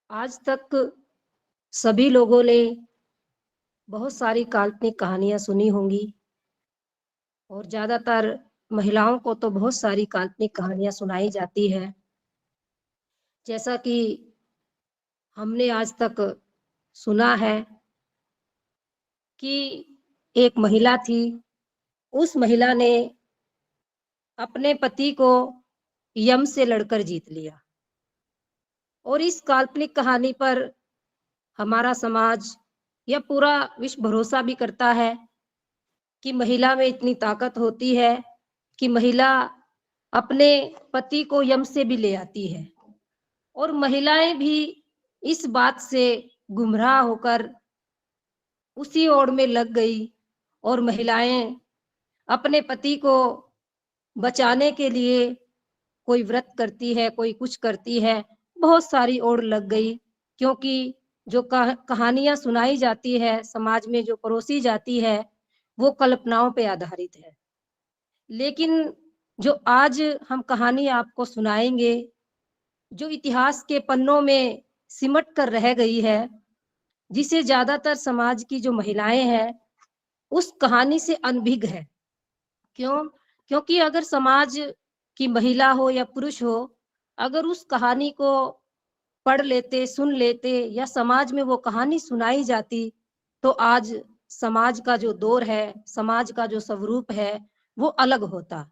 आज तक सभी लोगों ने बहुत सारी काल्पनिक कहानियाँ सुनी होंगी और ज़्यादातर महिलाओं को तो बहुत सारी काल्पनिक कहानियाँ सुनाई जाती है। जैसा कि हमने आज तक सुना है कि एक महिला थी, उस महिला ने अपने पति को यम से लड़कर जीत लिया और इस काल्पनिक कहानी पर हमारा समाज या पूरा विश्व भरोसा भी करता है कि महिला में इतनी ताकत होती है कि महिला अपने पति को यम से भी ले आती है और महिलाएं भी इस बात से गुमराह होकर उसी ओर में लग गई और महिलाएं अपने पति को बचाने के लिए कोई व्रत करती है, कोई कुछ करती है, बहुत सारी ओर लग गई क्योंकि जो कहानियां सुनाई जाती है, समाज में जो परोसी जाती है, वो कल्पनाओं पे आधारित है। लेकिन जो आज हम कहानी आपको सुनाएंगे, जो इतिहास के पन्नों में सिमट कर रह गई है, जिसे ज्यादातर समाज की जो महिलाएं हैं, उस कहानी से अनभिज्ञ है। क्यों? क्योंकि अगर समाज की महिला हो या पुरुष हो, अगर उस कहानी को पढ़ लेते, सुन लेते या समाज में वो कहानी सुनाई जाती, तो आज समाज का जो दौर है, समाज का जो स्वरूप है, वो अलग होता।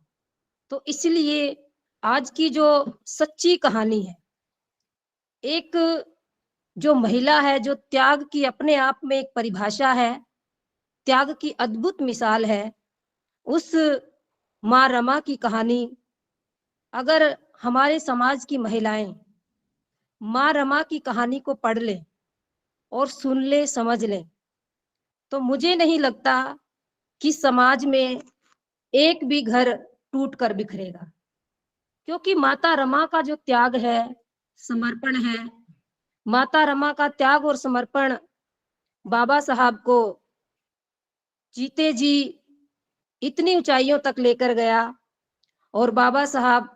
तो इसलिए आज की जो सच्ची कहानी है, एक जो महिला है, जो त्याग की अपने आप में एक परिभाषा है, त्याग की अद्भुत मिसाल है, उस माँ रमा की कहानी अगर हमारे समाज की महिलाएं माँ रमा की कहानी को पढ़ लें और सुन ले, समझ लें, तो मुझे नहीं लगता कि समाज में एक भी घर टूट कर बिखरेगा। क्योंकि माता रमा का जो त्याग है, समर्पण है, माता रमा का त्याग और समर्पण बाबा साहब को जीते जी इतनी ऊंचाइयों तक लेकर गया और बाबा साहब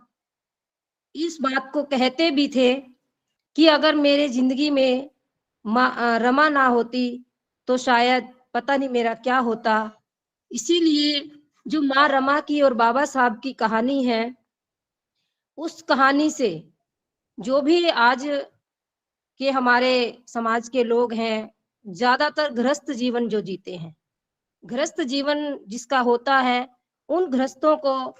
इस बात को कहते भी थे कि अगर मेरे जिंदगी में रमा ना होती तो शायद पता नहीं मेरा क्या होता। इसीलिए जो माँ रमा की और बाबा साहब की कहानी है, उस कहानी से जो भी आज के हमारे समाज के लोग हैं, ज्यादातर गृहस्थ जीवन जो जीते हैं, गृहस्थ जीवन जिसका होता है, उन गृहस्थों को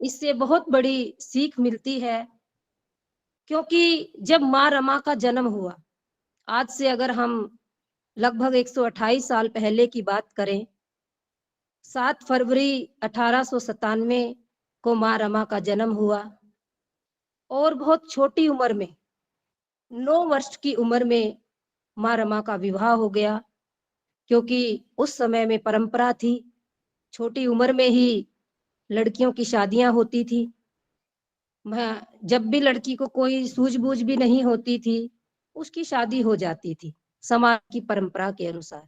इससे बहुत बड़ी सीख मिलती है। क्योंकि जब माँ रमा का जन्म हुआ, आज से अगर हम लगभग 128 साल पहले की बात करें, 7 फरवरी 1897 को माँ रमा का जन्म हुआ और बहुत छोटी उम्र में, 9 वर्ष की उम्र में माँ रमा का विवाह हो गया। क्योंकि उस समय में परंपरा थी, छोटी उम्र में ही लड़कियों की शादियां होती थी। जब भी लड़की को कोई सूझबूझ भी नहीं होती थी, उसकी शादी हो जाती थी समाज की परंपरा के अनुसार।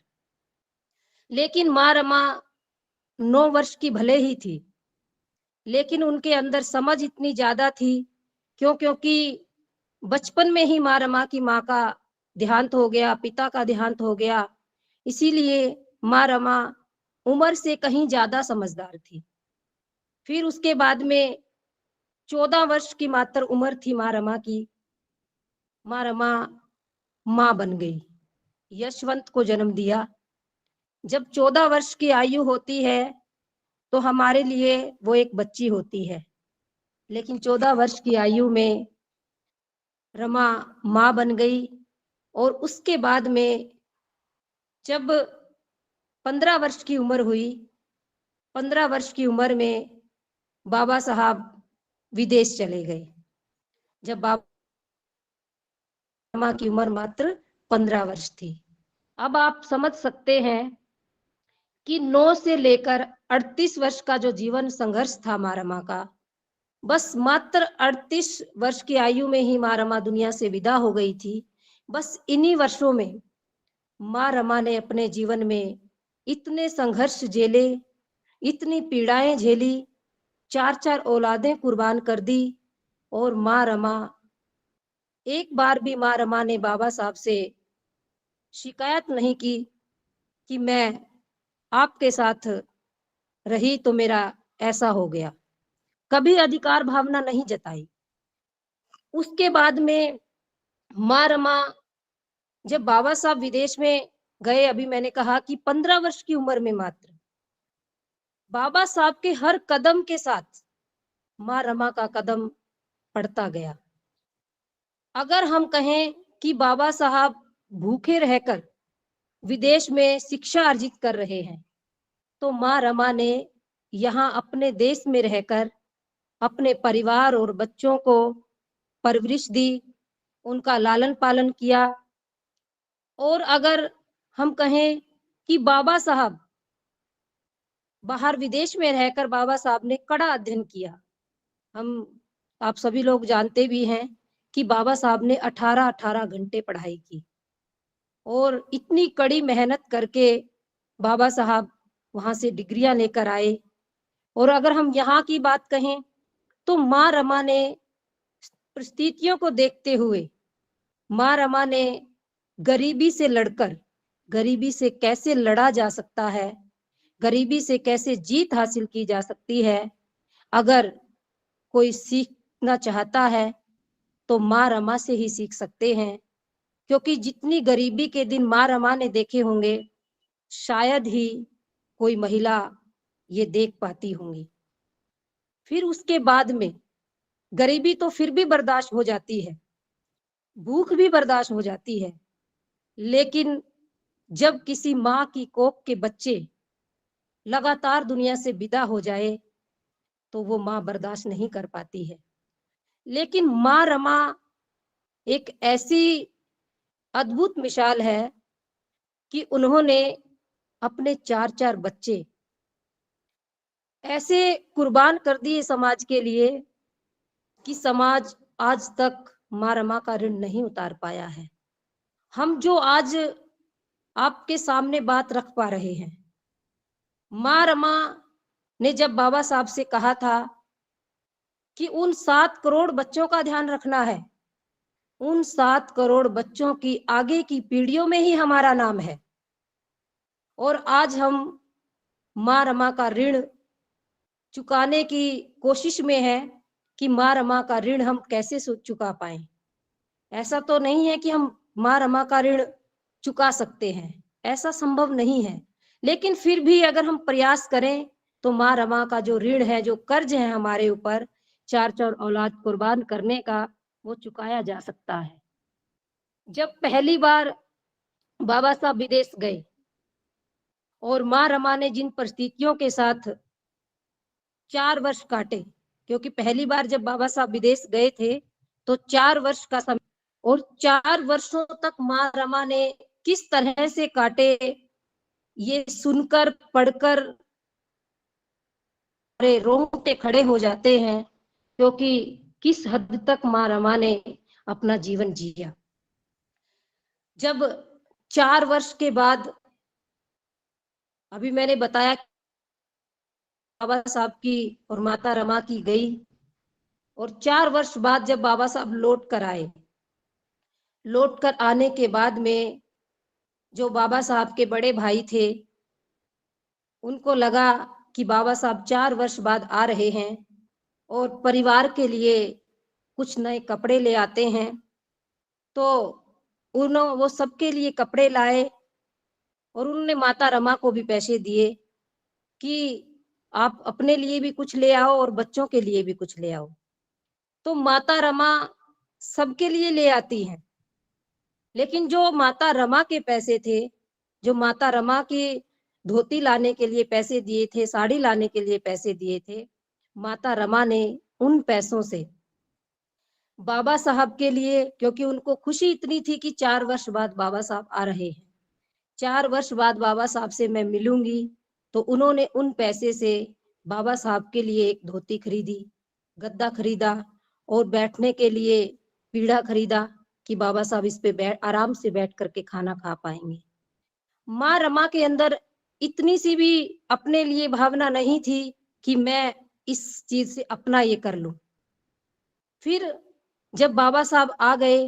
लेकिन माँ रमा 9 वर्ष की भले ही थी, लेकिन उनके अंदर समझ इतनी ज्यादा थी। क्योंकि बचपन में ही माँ रमा की माँ का देहांत हो गया, पिता का देहांत हो गया। इसीलिए माँ रमा उम्र से कहीं ज्यादा समझदार थी। फिर उसके बाद में 14 वर्ष की मात्र उम्र थी माँ रमा की, माँ रमा माँ बन गई, यशवंत को जन्म दिया। जब 14 वर्ष की आयु होती है तो हमारे लिए वो एक बच्ची होती है, लेकिन 14 वर्ष की आयु में रमा माँ बन गई। और उसके बाद में जब 15 वर्ष की उम्र हुई, 15 वर्ष की उम्र में बाबा साहब विदेश चले गए। जब बाबा रमा की उम्र मात्र 15 वर्ष थी। अब आप समझ सकते हैं कि 9 से लेकर 38 वर्ष का जो जीवन संघर्ष था माँ रमा का, बस मात्र 38 वर्ष की आयु में ही माँ रमा दुनिया से विदा हो गई थी। बस इन्हीं वर्षों में माँ रमा ने अपने जीवन में इतने संघर्ष झेले, इतनी पीड़ाएं झेली, 4-4 औलादें कुर्बान कर दी और माँ रमा एक बार भी माँ रमा ने बाबा साहब से शिकायत नहीं की कि मैं आपके साथ रही तो मेरा ऐसा हो गया। कभी अधिकार भावना नहीं जताई। उसके बाद में माँ रमा जब बाबा साहब विदेश में गए, अभी मैंने कहा कि 15 वर्ष की उम्र में मात्र, बाबा साहब के हर कदम के साथ माँ रमा का कदम पड़ता गया। अगर हम कहें कि बाबा साहब भूखे रहकर विदेश में शिक्षा अर्जित कर रहे हैं, तो माँ रमा ने यहाँ अपने देश में रहकर अपने परिवार और बच्चों को परवरिश दी, उनका लालन पालन किया। और अगर हम कहें कि बाबा साहब बाहर विदेश में रहकर बाबा साहब ने कड़ा अध्ययन किया। हम आप सभी लोग जानते भी हैं कि बाबा साहब ने 18-18 घंटे पढ़ाई की और इतनी कड़ी मेहनत करके बाबा साहब वहां से डिग्रियां लेकर आए। और अगर हम यहाँ की बात कहें तो माँ रमा ने परिस्थितियों को देखते हुए माँ रमा ने गरीबी से लड़कर, गरीबी से कैसे लड़ा जा सकता है, गरीबी से कैसे जीत हासिल की जा सकती है, अगर कोई सीखना चाहता है तो माँ रमा से ही सीख सकते हैं। क्योंकि जितनी गरीबी के दिन माँ रमा ने देखे होंगे, शायद ही कोई महिला ये देख पाती होंगी। फिर उसके बाद में गरीबी तो फिर भी बर्दाश्त हो जाती है, भूख भी बर्दाश्त हो जाती है, लेकिन जब किसी माँ की कोख के बच्चे लगातार दुनिया से विदा हो जाए तो वो माँ बर्दाश्त नहीं कर पाती है। लेकिन माँ रमा एक ऐसी अद्भुत मिसाल है कि उन्होंने अपने 4-4 बच्चे ऐसे कुर्बान कर दिए समाज के लिए कि समाज आज तक माँ रमा का ऋण नहीं उतार पाया है। हम जो आज आपके सामने बात रख पा रहे हैं, माँ रमा ने जब बाबा साहब से कहा था कि उन 7 करोड़ बच्चों का ध्यान रखना है, उन 7 करोड़ बच्चों की आगे की पीढ़ियों में ही हमारा नाम है। और आज हम माँ रमा का ऋण चुकाने की कोशिश में है कि माँ रमा का ऋण हम कैसे चुका पाएं। ऐसा तो नहीं है कि हम माँ रमा का ऋण चुका सकते हैं, ऐसा संभव नहीं है। लेकिन फिर भी अगर हम प्रयास करें तो माँ रमा का जो ऋण है, जो कर्ज है हमारे ऊपर 4-4 औलाद कुर्बान करने का, वो चुकाया जा सकता है। जब पहली बार बाबा साहब विदेश गए और माँ रमा ने जिन परिस्थितियों के साथ 4 वर्ष काटे, क्योंकि पहली बार जब बाबा साहब विदेश गए थे तो 4 वर्ष का समय, और 4 वर्षों तक माँ रमा ने किस तरह से काटे, ये सुनकर पढ़कर रोंगटे खड़े हो जाते हैं। क्योंकि किस हद तक माँ रमा ने अपना जीवन जिया। जब 4 वर्ष के बाद, अभी मैंने बताया बाबा साहब की और माता रमा की गई, और 4 वर्ष बाद जब बाबा साहब लौट कर आए, लौट कर आने के बाद में जो बाबा साहब के बड़े भाई थे, उनको लगा कि बाबा साहब 4 वर्ष बाद आ रहे हैं और परिवार के लिए कुछ नए कपड़े ले आते हैं। तो वो सबके लिए कपड़े लाए और उन्होंने माता रमा को भी पैसे दिए कि आप अपने लिए भी कुछ ले आओ और बच्चों के लिए भी कुछ ले आओ। तो माता रमा सबके लिए ले आती हैं, लेकिन जो माता रमा के पैसे थे, जो माता रमा की धोती लाने के लिए पैसे दिए थे, साड़ी लाने के लिए पैसे दिए थे, माता रमा ने उन पैसों से बाबा साहब के लिए, क्योंकि उनको खुशी इतनी थी कि 4 वर्ष बाद बाबा साहब आ रहे हैं, 4 वर्ष बाद बाबा साहब से मैं मिलूंगी, तो उन्होंने उन पैसे से बाबा साहब के लिए एक धोती खरीदी, गद्दा खरीदा और बैठने के लिए पीढ़ा खरीदा कि बाबा साहब इस पे आराम से बैठ करके खाना खा पाएंगे। माँ रमा के अंदर इतनी सी भी अपने लिए भावना नहीं थी कि मैं इस चीज से अपना ये कर लूं। फिर जब बाबा साहब आ गए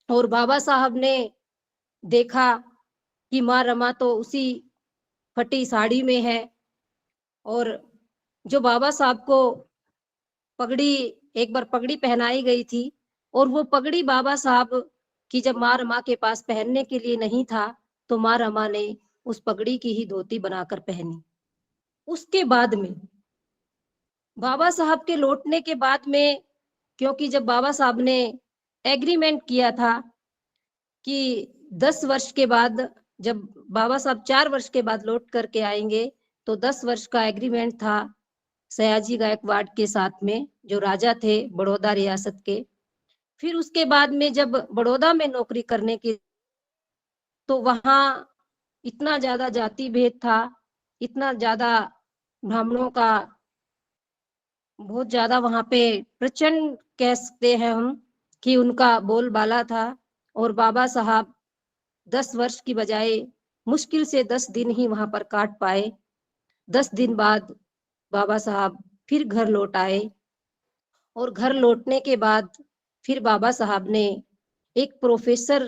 और बाबा साहब ने देखा कि माँ रमा तो उसी फटी साड़ी में है, और जो बाबा साहब को पगड़ी एक बार पगड़ी पहनाई गई थी, और वो पगड़ी बाबा साहब की जब माँ रमा के पास पहनने के लिए नहीं था, तो माँ रमा ने उस पगड़ी की ही धोती बनाकर पहनी। उसके बाद में बाबा साहब के लौटने के बाद में, क्योंकि जब बाबा साहब ने एग्रीमेंट किया था कि 10 वर्ष के बाद, जब बाबा साहब 4 वर्ष के बाद लौट करके आएंगे, तो 10 वर्ष का एग्रीमेंट था सयाजी गायकवाड़ के साथ में, जो राजा थे बड़ौदा रियासत के। फिर उसके बाद में जब बड़ौदा में नौकरी करने की, तो वहां इतना ज्यादा जाति भेद था, इतना ज्यादा ब्राह्मणों का बहुत ज्यादा वहां पे प्रचंड कह सकते हैं हम कि उनका बोलबाला था। और बाबा साहब 10 वर्ष की बजाय मुश्किल से 10 दिन ही वहां पर काट पाए। 10 दिन बाद बाबा साहब फिर घर लौट आए, और घर लौटने के बाद फिर बाबा साहब ने एक प्रोफेसर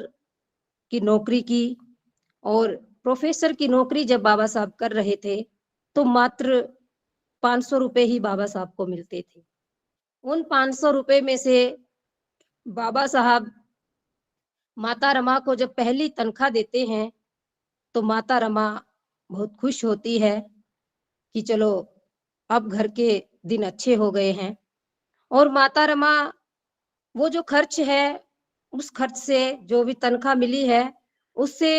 की नौकरी की। और प्रोफेसर की नौकरी जब बाबा साहब कर रहे थे, तो मात्र 500 रुपए ही बाबा साहब को मिलते थे। उन 500 रुपए में से बाबा साहब माता रमा को जब पहली तनख्वाह देते हैं, तो माता रमा बहुत खुश होती है कि चलो अब घर के दिन अच्छे हो गए हैं। और माता रमा वो जो खर्च है, उस खर्च से जो भी तनख्वाह मिली है, उससे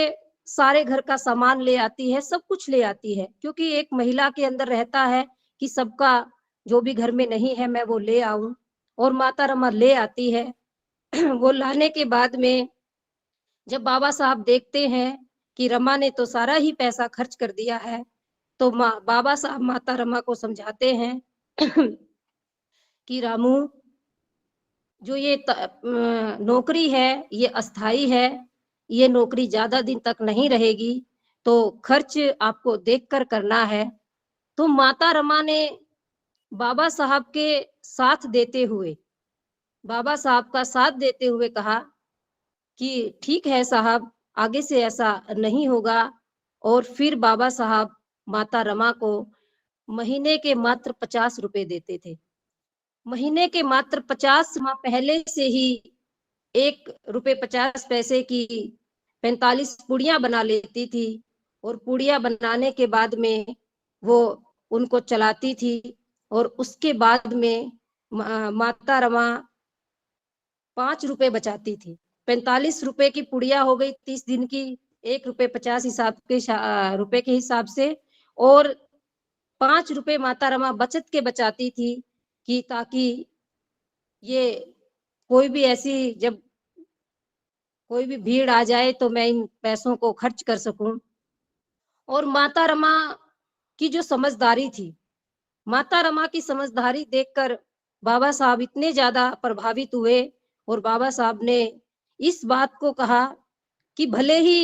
सारे घर का सामान ले आती है, सब कुछ ले आती है, क्योंकि एक महिला के अंदर रहता है कि सबका जो भी घर में नहीं है मैं वो ले आऊं। और माता रमा ले आती है। वो लाने के बाद में जब बाबा साहब देखते हैं कि रमा ने तो सारा ही पैसा खर्च कर दिया है, तो बाबा साहब माता रमा को समझाते हैं कि रामू, जो ये नौकरी है ये अस्थाई है, ये नौकरी ज्यादा दिन तक नहीं रहेगी, तो खर्च आपको देखकर करना है। तो माता रमा ने बाबा साहब के साथ देते हुए, बाबा साहब का साथ देते हुए कहा कि ठीक है साहब, आगे से ऐसा नहीं होगा। और फिर बाबा साहब माता रमा को महीने के मात्र 50 रुपए देते थे। महीने के मात्र 50 माह पहले से ही 1 रुपए 50 पैसे की 45 पुड़ियां बना लेती थी। और पुड़िया बनाने के बाद में वो उनको चलाती थी। और उसके बाद में माता रमा 5 रुपए बचाती थी। 45 रुपए की पुड़िया हो गई 30 दिन की, 1 रुपए 50 रुपए के हिसाब से। और 5 रुपए माता रमा बचत के बचाती थी, कि ताकि ये कोई भी ऐसी जब कोई भी भीड़ आ जाए तो मैं इन पैसों को खर्च कर सकूं। और माता रमा की जो समझदारी थी, माता रमा की समझदारी देखकर बाबा साहब इतने ज्यादा प्रभावित हुए। और बाबा साहब ने इस बात को कहा कि भले ही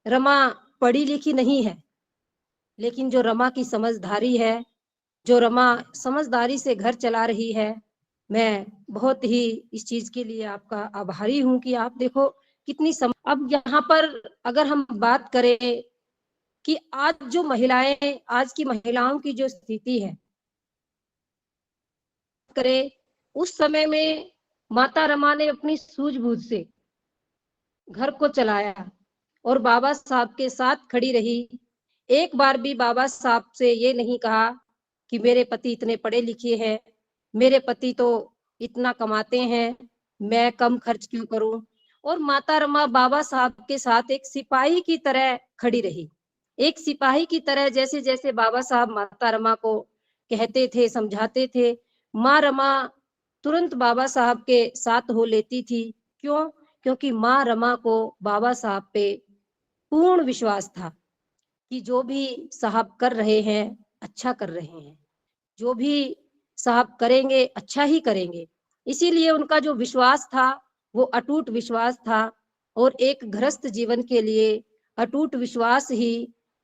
रमा पढ़ी लिखी नहीं है, लेकिन जो रमा की समझदारी है, जो रमा समझदारी से घर चला रही है, मैं बहुत ही इस चीज के लिए आपका आभारी हूं कि आप देखो कितनी अब यहाँ पर अगर हम बात करें कि आज जो महिलाएं, आज की महिलाओं की जो स्थिति है, करें उस समय में माता रमा ने अपनी सूझबूझ से घर को चलाया और बाबा साहब के साथ खड़ी रही। एक बार भी बाबा साहब से ये नहीं कहा कि मेरे पति इतने पढ़े लिखे हैं, मेरे पति तो इतना कमाते हैं, मैं कम खर्च क्यों करूं। और माता रमा बाबा साहब के साथ एक सिपाही की तरह खड़ी रही, एक सिपाही की तरह। जैसे जैसे बाबा साहब माता रमा को कहते थे, समझाते थे, माँ रमा तुरंत बाबा साहब के साथ हो लेती थी। क्यों? क्योंकि माँ रमा को बाबा साहब पे पूर्ण विश्वास था कि जो भी साहब कर रहे हैं अच्छा कर रहे हैं, जो भी साहब करेंगे अच्छा ही करेंगे। इसीलिए उनका जो विश्वास था वो अटूट विश्वास था। और एक गृहस्थ जीवन के लिए अटूट विश्वास ही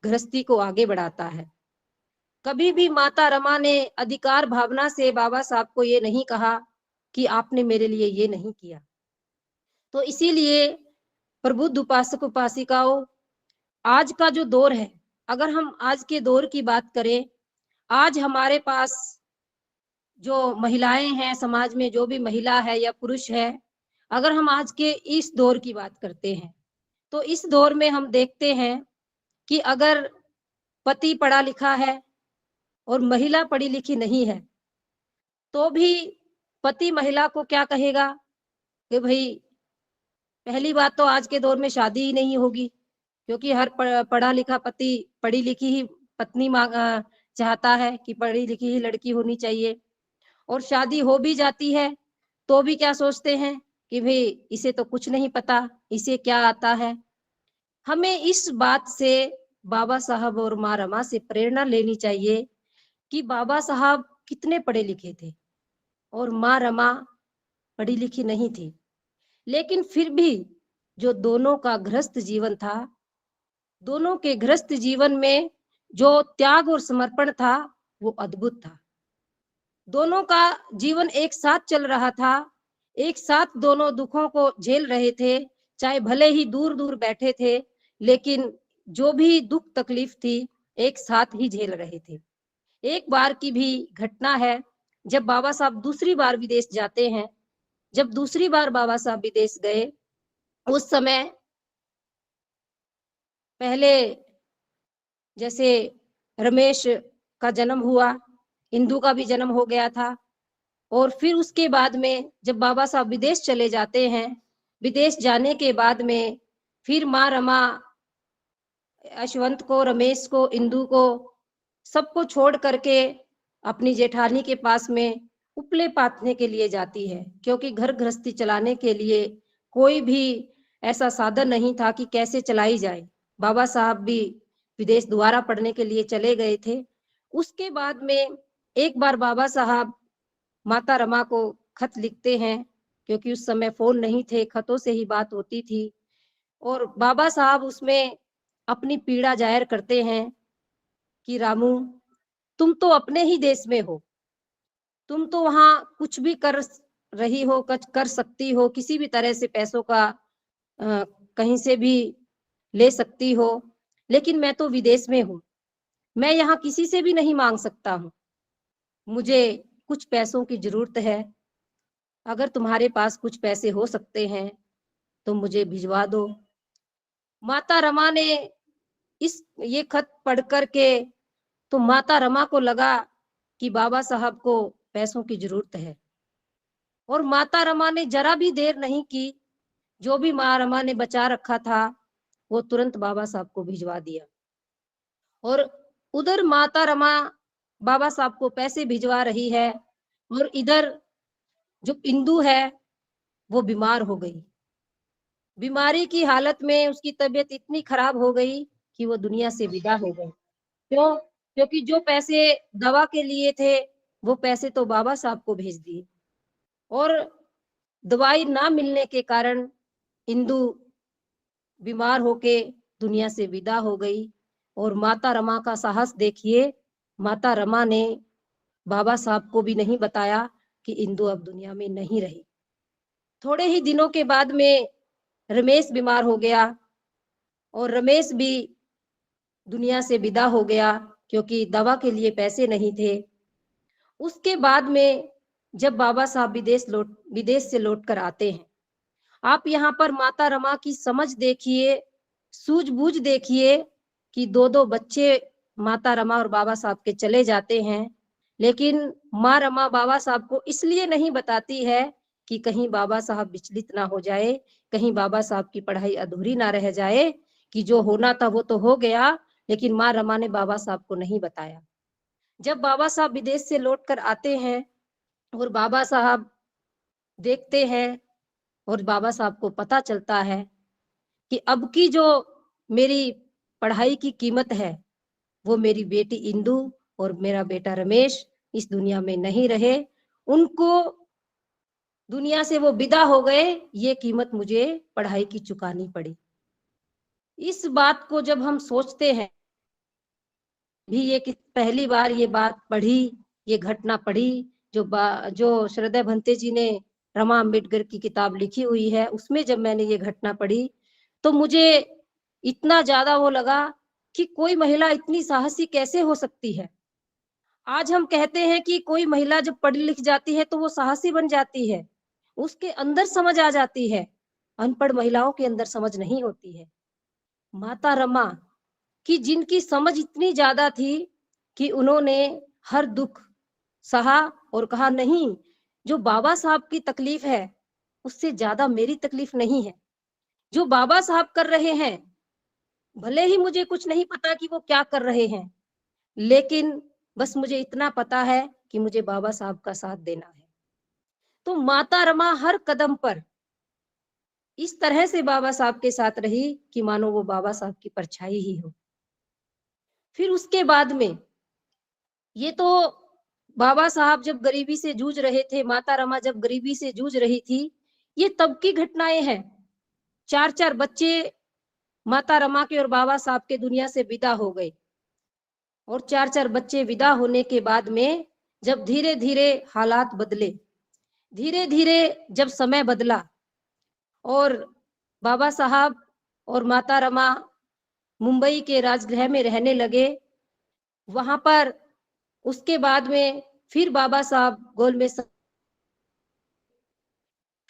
गृहस्थी को आगे बढ़ाता है। कभी भी माता रमा ने अधिकार भावना से बाबा साहब को ये नहीं कहा कि आपने मेरे लिए ये नहीं किया। तो इसीलिए प्रबुद्ध उपासक उपासिकाओं, आज का जो दौर है, अगर हम आज के दौर की बात करें, आज हमारे पास जो महिलाएं हैं, समाज में जो भी महिला है या पुरुष है, अगर हम आज के इस दौर की बात करते हैं, तो इस दौर में हम देखते हैं कि अगर पति पढ़ा लिखा है और महिला पढ़ी लिखी नहीं है, तो भी पति महिला को क्या कहेगा कि भाई, पहली बात तो आज के दौर में शादी ही नहीं होगी, क्योंकि हर पढ़ा लिखा पति पढ़ी लिखी ही पत्नी चाहता है कि पढ़ी लिखी ही लड़की होनी चाहिए। और शादी हो भी जाती है तो भी क्या सोचते हैं कि भाई इसे तो कुछ नहीं पता, इसे क्या आता है। हमें इस बात से बाबा साहब और माँ रमा से प्रेरणा लेनी चाहिए कि बाबा साहब कितने पढ़े लिखे थे और माँ रमा पढ़ी लिखी नहीं थी, लेकिन फिर भी जो दोनों का गृहस्थ जीवन था, दोनों के गृहस्थ जीवन में जो त्याग और समर्पण था वो अद्भुत था। दोनों का जीवन एक साथ चल रहा था, एक साथ दोनों दुखों को झेल रहे थे, चाहे भले ही दूर दूर बैठे थे, लेकिन जो भी दुख तकलीफ थी एक साथ ही झेल रहे थे। एक बार की भी घटना है, जब बाबा साहब दूसरी बार विदेश जाते हैं, जब दूसरी बार बाबा साहब विदेश गए, उस समय पहले जैसे रमेश का जन्म हुआ, इंदु का भी जन्म हो गया था, और फिर उसके बाद में जब बाबा साहब विदेश चले जाते हैं, विदेश जाने के बाद में फिर माँ रमा यशवंत को, रमेश को, इंदु को, सबको छोड़ करके अपनी जेठानी के पास में उपले पाथने के लिए जाती है, क्योंकि घर गृहस्थी चलाने के लिए कोई भी ऐसा साधन नहीं था कि कैसे चलाई जाए। बाबा साहब भी विदेश दोबारा पढ़ने के लिए चले गए थे। उसके बाद में एक बार बाबा साहब माता रमा को खत लिखते हैं, क्योंकि उस समय फोन नहीं थे, खतों से ही बात होती थी, और बाबा साहब उसमें अपनी पीड़ा जाहिर करते हैं कि रामू, तुम तो अपने ही देश में हो, तुम तो वहां कुछ भी कर रही हो, कर सकती हो, किसी भी तरह से पैसों का कहीं से भी ले सकती हो, लेकिन मैं तो विदेश में हूँ, मैं यहाँ किसी से भी नहीं मांग सकता हूँ, मुझे कुछ पैसों की जरूरत है, अगर तुम्हारे पास कुछ पैसे हो सकते हैं तो मुझे भिजवा दो। माता रमा ने ये खत पढ़ करके, तो माता रमा को लगा कि बाबा साहब को पैसों की जरूरत है, और माता रमा ने जरा भी देर नहीं की, जो भी माँ रमा ने बचा रखा था वो तुरंत बाबा साहब को भिजवा दिया। और उधर माता रमा बाबा साहब को पैसे भिजवा रही है, और इधर जो इंदु है वो बीमार हो गई। बीमारी की हालत में उसकी तबीयत इतनी खराब हो गई कि वो दुनिया से विदा हो गई। क्यों? क्योंकि जो पैसे दवा के लिए थे वो पैसे तो बाबा साहब को भेज दिए, और दवाई ना मिलने के कारण इंदु बीमार होके दुनिया से विदा हो गई। और माता रमा का साहस देखिए, माता रमा ने बाबा साहब को भी नहीं बताया कि इंदु अब दुनिया में नहीं रही। थोड़े ही दिनों के बाद में रमेश बीमार हो गया, और रमेश भी दुनिया से विदा हो गया, क्योंकि दवा के लिए पैसे नहीं थे। उसके बाद में जब बाबा साहब विदेश से लौट कर आते हैं, आप यहाँ पर माता रमा की समझ देखिए, सूझबूझ देखिए, कि दो दो बच्चे माता रमा और बाबा साहब के चले जाते हैं, लेकिन माँ रमा बाबा साहब को इसलिए नहीं बताती है कि कहीं बाबा साहब विचलित ना हो जाए, कहीं बाबा साहब की पढ़ाई अधूरी ना रह जाए, कि जो होना था वो तो हो गया, लेकिन माँ रमा ने बाबा साहब को नहीं बताया। जब बाबा साहब विदेश से लौट कर आते हैं और बाबा साहब देखते हैं, और बाबा साहब को पता चलता है कि अब की जो मेरी पढ़ाई की कीमत है वो मेरी बेटी इंदु और मेरा बेटा रमेश इस दुनिया में नहीं रहे, उनको दुनिया से वो विदा हो गए, ये कीमत मुझे पढ़ाई की चुकानी पड़ी। इस बात को जब हम सोचते हैं भी, ये कि पहली बार ये बात पढ़ी, ये घटना पढ़ी, जो श्रद्धेय भंते जी ने रमा अम्बेडकर की किताब लिखी हुई है, उसमें जब मैंने ये घटना पढ़ी, तो मुझे इतना ज़्यादा वो लगा कि कोई महिला इतनी साहसी कैसे हो सकती है। आज हम कहते हैं कि कोई महिला जब पढ़ लिख जाती है तो वो साहसी बन जाती है, उसके अंदर समझ आ जाती है, अनपढ़ महिलाओं के अंदर समझ नहीं होती है। माता रमा कि जिनकी समझ इतनी ज़्यादा थी कि उन्होंने हर दुःख सहा और कहा नहीं, जो बाबा साहब की तकलीफ है, उससे ज़्यादा मेरी तकलीफ नहीं है। जो बाबा साहब कर रहे हैं, भले ही मुझे कुछ नहीं पता कि वो क्या कर रहे हैं, लेकिन बस मुझे इतना पता है कि मुझे बाबा साहब का साथ देना है। तो माता रमा हर कदम पर इस तरह से बाबा साहब के साथ रही कि मानो वो बाबा साहब की परछाई ही हो। फिर उसके बाद में ये तो बाबा साहब जब गरीबी से जूझ रहे थे, माता रमा जब गरीबी से जूझ रही थी, ये तब की घटनाएं हैं। 4-4 बच्चे माता रमा के और बाबा साहब के दुनिया से विदा हो गए और 4-4 बच्चे विदा होने के बाद में जब धीरे-धीरे हालात बदले, धीरे-धीरे जब समय बदला और बाबा साहब और माता रमा मुंबई के राजगृह में रहने लगे, वहां पर उसके बाद में फिर बाबा साहब गोल में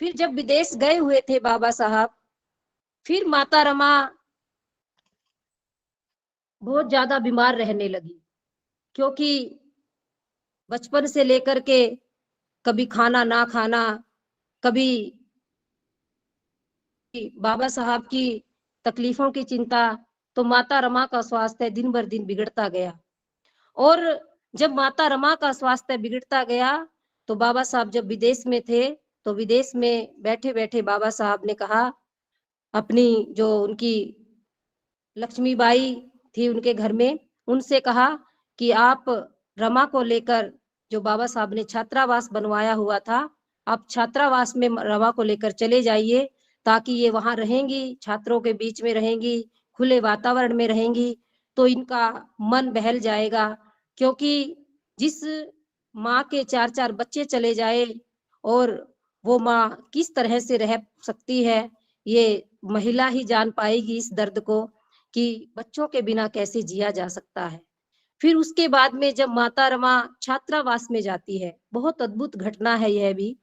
फिर जब विदेश गए हुए थे बाबा साहब, फिर माता रमा बहुत ज्यादा बीमार रहने लगी, क्योंकि बचपन से लेकर के कभी खाना ना खाना, कभी बाबा साहब की तकलीफों की चिंता, तो माता रमा का स्वास्थ्य दिन भर दिन बिगड़ता गया। और जब माता रमा का स्वास्थ्य बिगड़ता गया, तो बाबा साहब जब विदेश में थे, तो विदेश में बैठे-बैठे बाबा साहब ने कहा, अपनी जो उनकी लक्ष्मीबाई थी उनके घर में, उनसे कहा कि आप रमा को लेकर, जो बाबा साहब ने छात्रावास बनवाया हुआ था, आप छात्रावास में रमा को लेकर चले जाइए, ताकि ये वहाँ रहेंगी, छात्रों के बीच में रहेंगी, खुले वातावरण में रहेंगी, तो इनका मन बहल जाएगा। क्योंकि जिस माँ के 4-4 बच्चे चले जाए और वो माँ किस तरह से रह सकती है, ये महिला ही जान पाएगी इस दर्द को कि बच्चों के बिना कैसे जिया जा सकता है। फिर उसके बाद में जब माता रमा छात्रावास में जाती है, बहुत अद्भुत घटना है यह भी,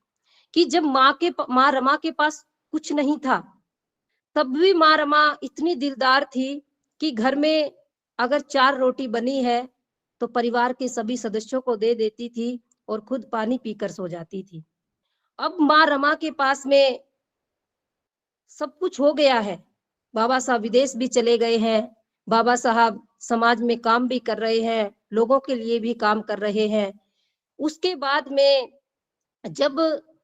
कि जब माँ रमा के पास कुछ नहीं था, तब भी माँ रमा इतनी दिलदार थी कि घर में अगर 4 रोटी बनी है, तो परिवार के सभी सदस्यों को दे देती थी और खुद पानी पीकर सो जाती थी। अब माँ रमा के पास में सब कुछ हो गया है। बाबा साहब विदेश भी चले गए हैं, बाबा साहब समाज में काम भी कर रहे हैं, लोगों के लिए भी काम कर रहे हैं। उसके बाद में जब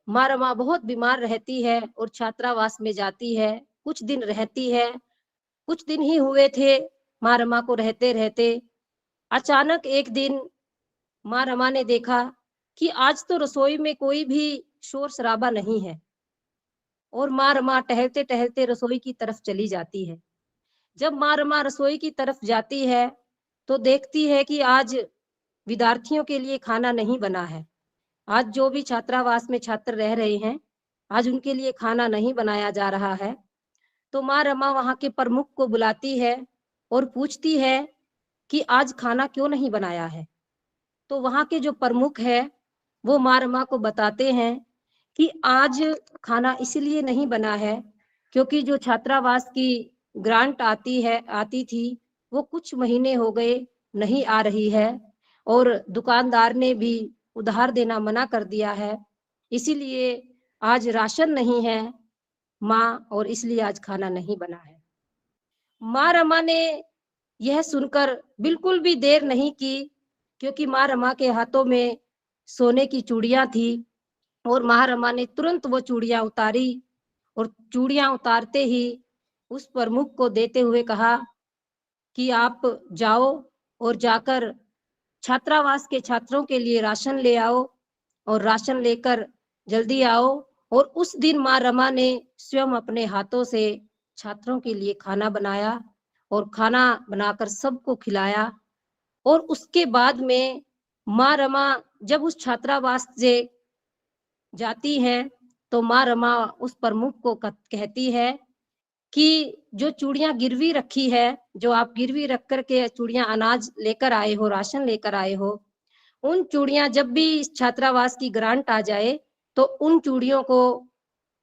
माँ रमा बहुत बीमार रहती है और छात्रावास में जाती है, कुछ दिन रहती है, कुछ दिन ही हुए थे माँ रमा को रहते-रहते। अचानक एक दिन माँ रमा ने देखा कि आज तो रसोई में कोई भी शोर-शराबा नहीं है और माँ रमा टहलते-टहलते रसोई की तरफ चली जाती है। जब माँ रमा रसोई की तरफ जाती है, तो देखती है कि आज विद्यार्थियों के लिए खाना नहीं बना है। आज जो भी छात्रावास में छात्र रह रहे हैं, आज उनके लिए खाना नहीं बनाया जा रहा है। तो माँ रमा वहाँ के प्रमुख को बुलाती है और पूछती है कि आज खाना क्यों नहीं बनाया है? तो वहाँ के जो प्रमुख हैं, वो माँ रमा को बताते हैं कि आज खाना इसलिए नहीं बना है, क्योंकि जो छात्रावास की ग्रांट आती थी, वो कुछ महीने हो गए नहीं आ रही है और दुकानदार ने भी उधार देना मना कर दिया है। इसीलिए आज राशन नहीं है माँ, और इसलिए आज खाना नहीं बना है। माँ रमा ने यह सुनकर बिल्कुल भी देर नहीं की, क्योंकि माँ रमा के हाथों में सोने की चूड़ियाँ थी और माँ रमा ने तुरंत वो चूड़ियाँ उतारी और चूड़ियाँ उतारते ही उस प्रमुख को देते हुए कहा कि आप जाओ और जाकर छात्रावास के छात्रों के लिए राशन ले आओ और राशन लेकर जल्दी आओ। और उस दिन माँ रमा ने स्वयं अपने हाथों से छात्रों के लिए खाना बनाया और खाना बनाकर सबको खिलाया। और उसके बाद में माँ रमा जब उस छात्रावास से जाती हैं, तो माँ रमा उस प्रमुख को कहती है कि जो चूड़ियाँ गिरवी रखी है, जो आप गिरवी रख कर के चूड़ियाँ अनाज लेकर आए हो, राशन लेकर आए हो, उन चूड़ियाँ जब भी इस छात्रावास की ग्रांट आ जाए, तो उन चूड़ियों को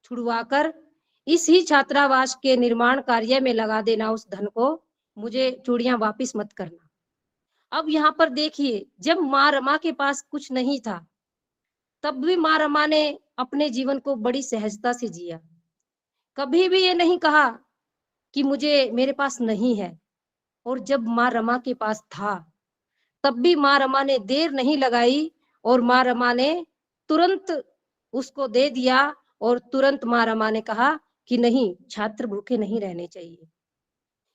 छुड़वाकर इसी छात्रावास के निर्माण कार्य में लगा देना उस धन को, मुझे चूड़ियाँ वापस मत करना। अब यहाँ पर देखिए, जब माँ रमा के पास कुछ नहीं था, तब भी माँ रमा ने अपने जीवन को बड़ी सहजता से जिया। कभी भी ये नहीं कहा कि मुझे मेरे पास नहीं है। और जब माँ रमा के पास था, तब भी माँ रमा ने देर नहीं लगाई और माँ रमा ने तुरंत उसको दे दिया और तुरंत माँ रमा ने कहा कि नहीं, छात्र भूखे नहीं रहने चाहिए।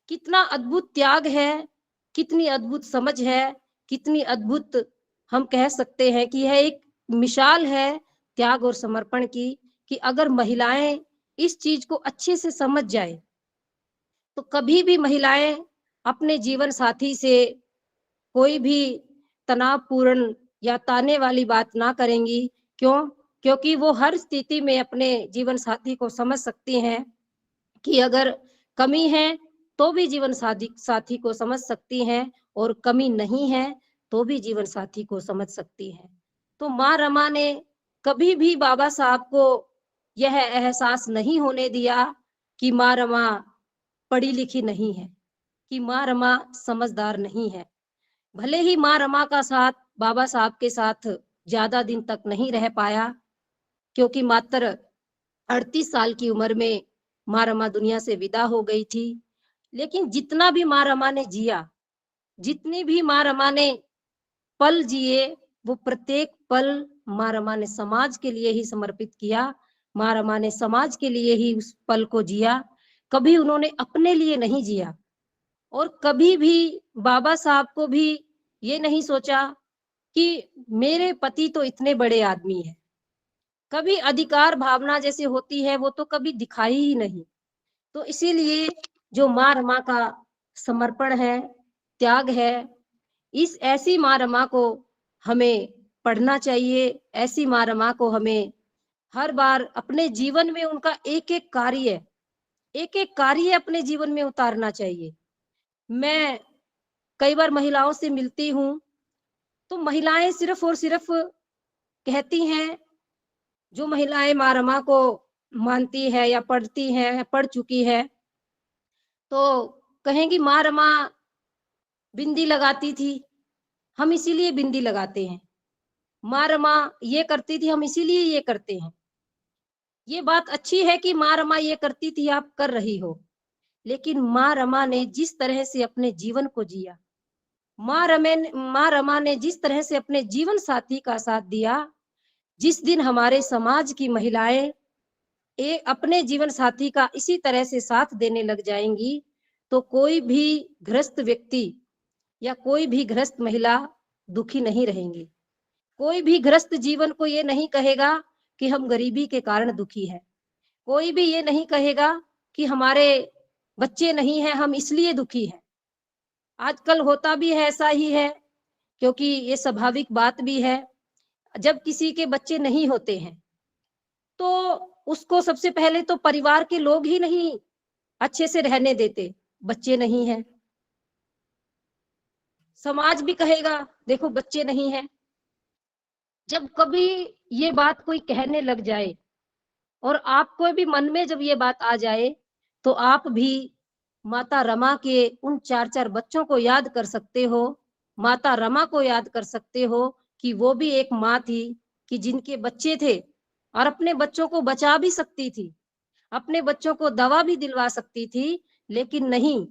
कितना अद्भुत त्याग है, कितनी अद्भुत समझ है, कितनी अद्भुत हम कह सकते हैं कि यह एक मिसाल है त्याग और समर्पण की, कि अगर महिलाएं इस चीज को अच्छे से समझ जाए, तो कभी भी महिलाएं अपने जीवन साथी से कोई भी तनावपूर्ण या ताने वाली बात ना करेंगी। क्यों? क्योंकि वो हर स्थिति में अपने जीवन साथी को समझ सकती हैं कि अगर कमी है तो भी जीवन साथी साथी को समझ सकती हैं और कमी नहीं है तो भी जीवन साथी को समझ सकती हैं। तो माँ रमा ने कभी भी बाबा साहब को यह एहसास नहीं होने दिया कि माँ रमा पढ़ी लिखी नहीं है, कि माँ रमा समझदार नहीं है। भले ही माँ रमा का साथ बाबा साहब के साथ ज्यादा दिन तक नहीं रह पाया, क्योंकि मात्र 38 साल की उम्र में माँ रमा दुनिया से विदा हो गई थी। लेकिन जितना भी माँ रमा ने जिया, जितनी भी माँ रमा ने पल जिए, वो प्रत्येक पल माँ रमा ने समाज के लिए ही समर्पित किया। माँ रमा ने समाज के लिए ही उस पल को जिया, कभी उन्होंने अपने लिए नहीं जिया। और कभी भी बाबा साहब को भी ये नहीं सोचा कि मेरे पति तो इतने बड़े आदमी हैं। कभी अधिकार भावना जैसे होती है वो तो कभी दिखाई ही नहीं। तो इसीलिए जो माँ रमा का समर्पण है, त्याग है, इस ऐसी माँ रमा को हमें पढ़ना चाहिए। ऐसी माँ रमा को हमें हर बार अपने जीवन में उनका एक-एक कार्य अपने जीवन में उतारना चाहिए। मैं कई बार महिलाओं से मिलती हूँ, तो महिलाएं सिर्फ और सिर्फ कहती हैं, जो महिलाएं माँ रमा को मानती है या पढ़ती हैं, पढ़ चुकी है, तो कहेंगी माँ रमा बिंदी लगाती थी, हम इसीलिए बिंदी लगाते हैं। माँ रमा ये करती थी, हम इसीलिए ये करते हैं। ये बात अच्छी है कि माँ रमा ये करती थी, आप कर रही हो। लेकिन माँ रमा ने जिस तरह से अपने जीवन को जिया, माँ रमा ने जिस तरह से अपने जीवन साथी का साथ दिया, जिस दिन हमारे समाज की महिलाएं अपने जीवन साथी का इसी तरह से साथ देने लग जाएंगी, तो कोई भी ग्रस्त व्यक्ति या कोई भी ग्रस्त महिला दुखी नहीं रहेंगी। कोई भी ग्रस्त जीवन को ये नहीं कहेगा कि हम गरीबी के कारण दुखी है। कोई भी ये नहीं कहेगा कि हमारे बच्चे नहीं हैं, हम इसलिए दुखी हैं। आजकल होता भी है, ऐसा ही है, क्योंकि ये स्वाभाविक बात भी है। जब किसी के बच्चे नहीं होते हैं, तो उसको सबसे पहले तो परिवार के लोग ही नहीं अच्छे से रहने देते। बच्चे नहीं हैं, समाज भी कहेगा देखो बच्चे नहीं हैं। जब कभी ये बात कोई कहने लग जाए और आपको भी मन में जब ये बात आ जाए, तो आप भी माता रमा के उन 4-4 बच्चों को याद कर सकते हो। माता रमा को याद कर सकते हो कि वो भी एक माँ थी, कि जिनके बच्चे थे और अपने बच्चों को बचा भी सकती थी, अपने बच्चों को दवा भी दिलवा सकती थी। लेकिन नहीं,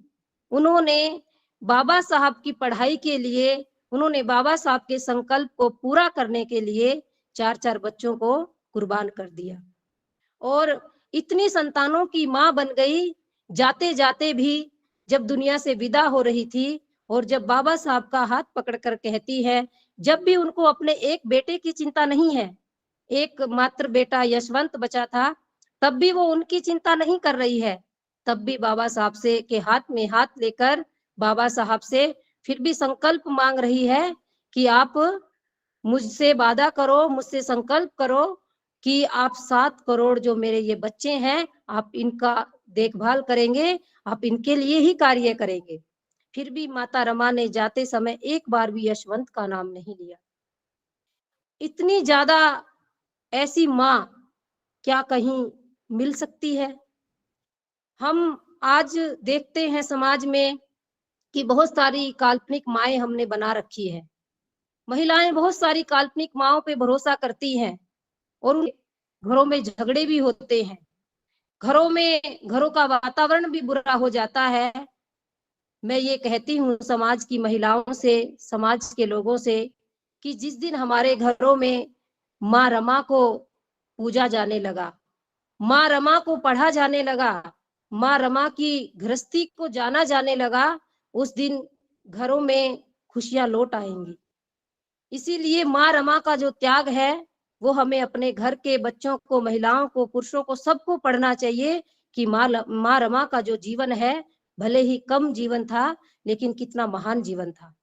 उन्होंने बाबा साहब की पढ़ाई के लिए, उन्होंने बाबा साहब के संकल्प को पूरा करने के लिए 4-4 बच्चों को कुर्बान कर दिया और इतनी संतानों की माँ बन गई। जाते-जाते भी जब दुनिया से विदा हो रही थी और जब बाबा साहब का हाथ पकड़कर कहती है, जब भी उनको अपने एक बेटे की चिंता नहीं है, एक मात्र बेटा यशवंत बचा था, तब भी वो उनकी चिंता नहीं कर रही है। तब भी बाबा साहब से के हाथ में हाथ लेकर बाबा साहब से फिर भी संकल्प मांग रही है कि आप मुझसे वादा करो, मुझसे संकल्प करो कि आप 7 करोड़ जो मेरे ये बच्चे हैं, आप इनका देखभाल करेंगे, आप इनके लिए ही कार्य करेंगे। फिर भी माता रमा ने जाते समय एक बार भी यशवंत का नाम नहीं लिया। इतनी ज़्यादा ऐसी माँ क्या कहीं मिल सकती है? हम आज देखते हैं समाज में कि बहुत सारी काल्पनिक माएँ हमने बना रखी है। महिलाएँ बहुत सारी काल्पनिक माँओं पे भरोसा करती हैं और उन घरों में झगड़े भी होते हैं। घरों का वातावरण भी बुरा हो जाता है। मैं ये कहती हूँ समाज की महिलाओं से, समाज के लोगों से कि जिस दिन हमारे घरों में माँ रमा को पूजा जाने लगा, माँ रमा को पढ़ा जाने लगा, माँ रमा की गृहस्थी को जाना जाने लगा, उस दिन घरों में खुशियाँ लौट आएँगी। इसीलिए माँ रमा का जो त्याग है, वो हमें अपने घर के बच्चों को, महिलाओं को, पुरुषों को, सबको पढ़ना चाहिए कि माँ रमा का जो जीवन है, भले ही कम जीवन था, लेकिन कितना महान जीवन था।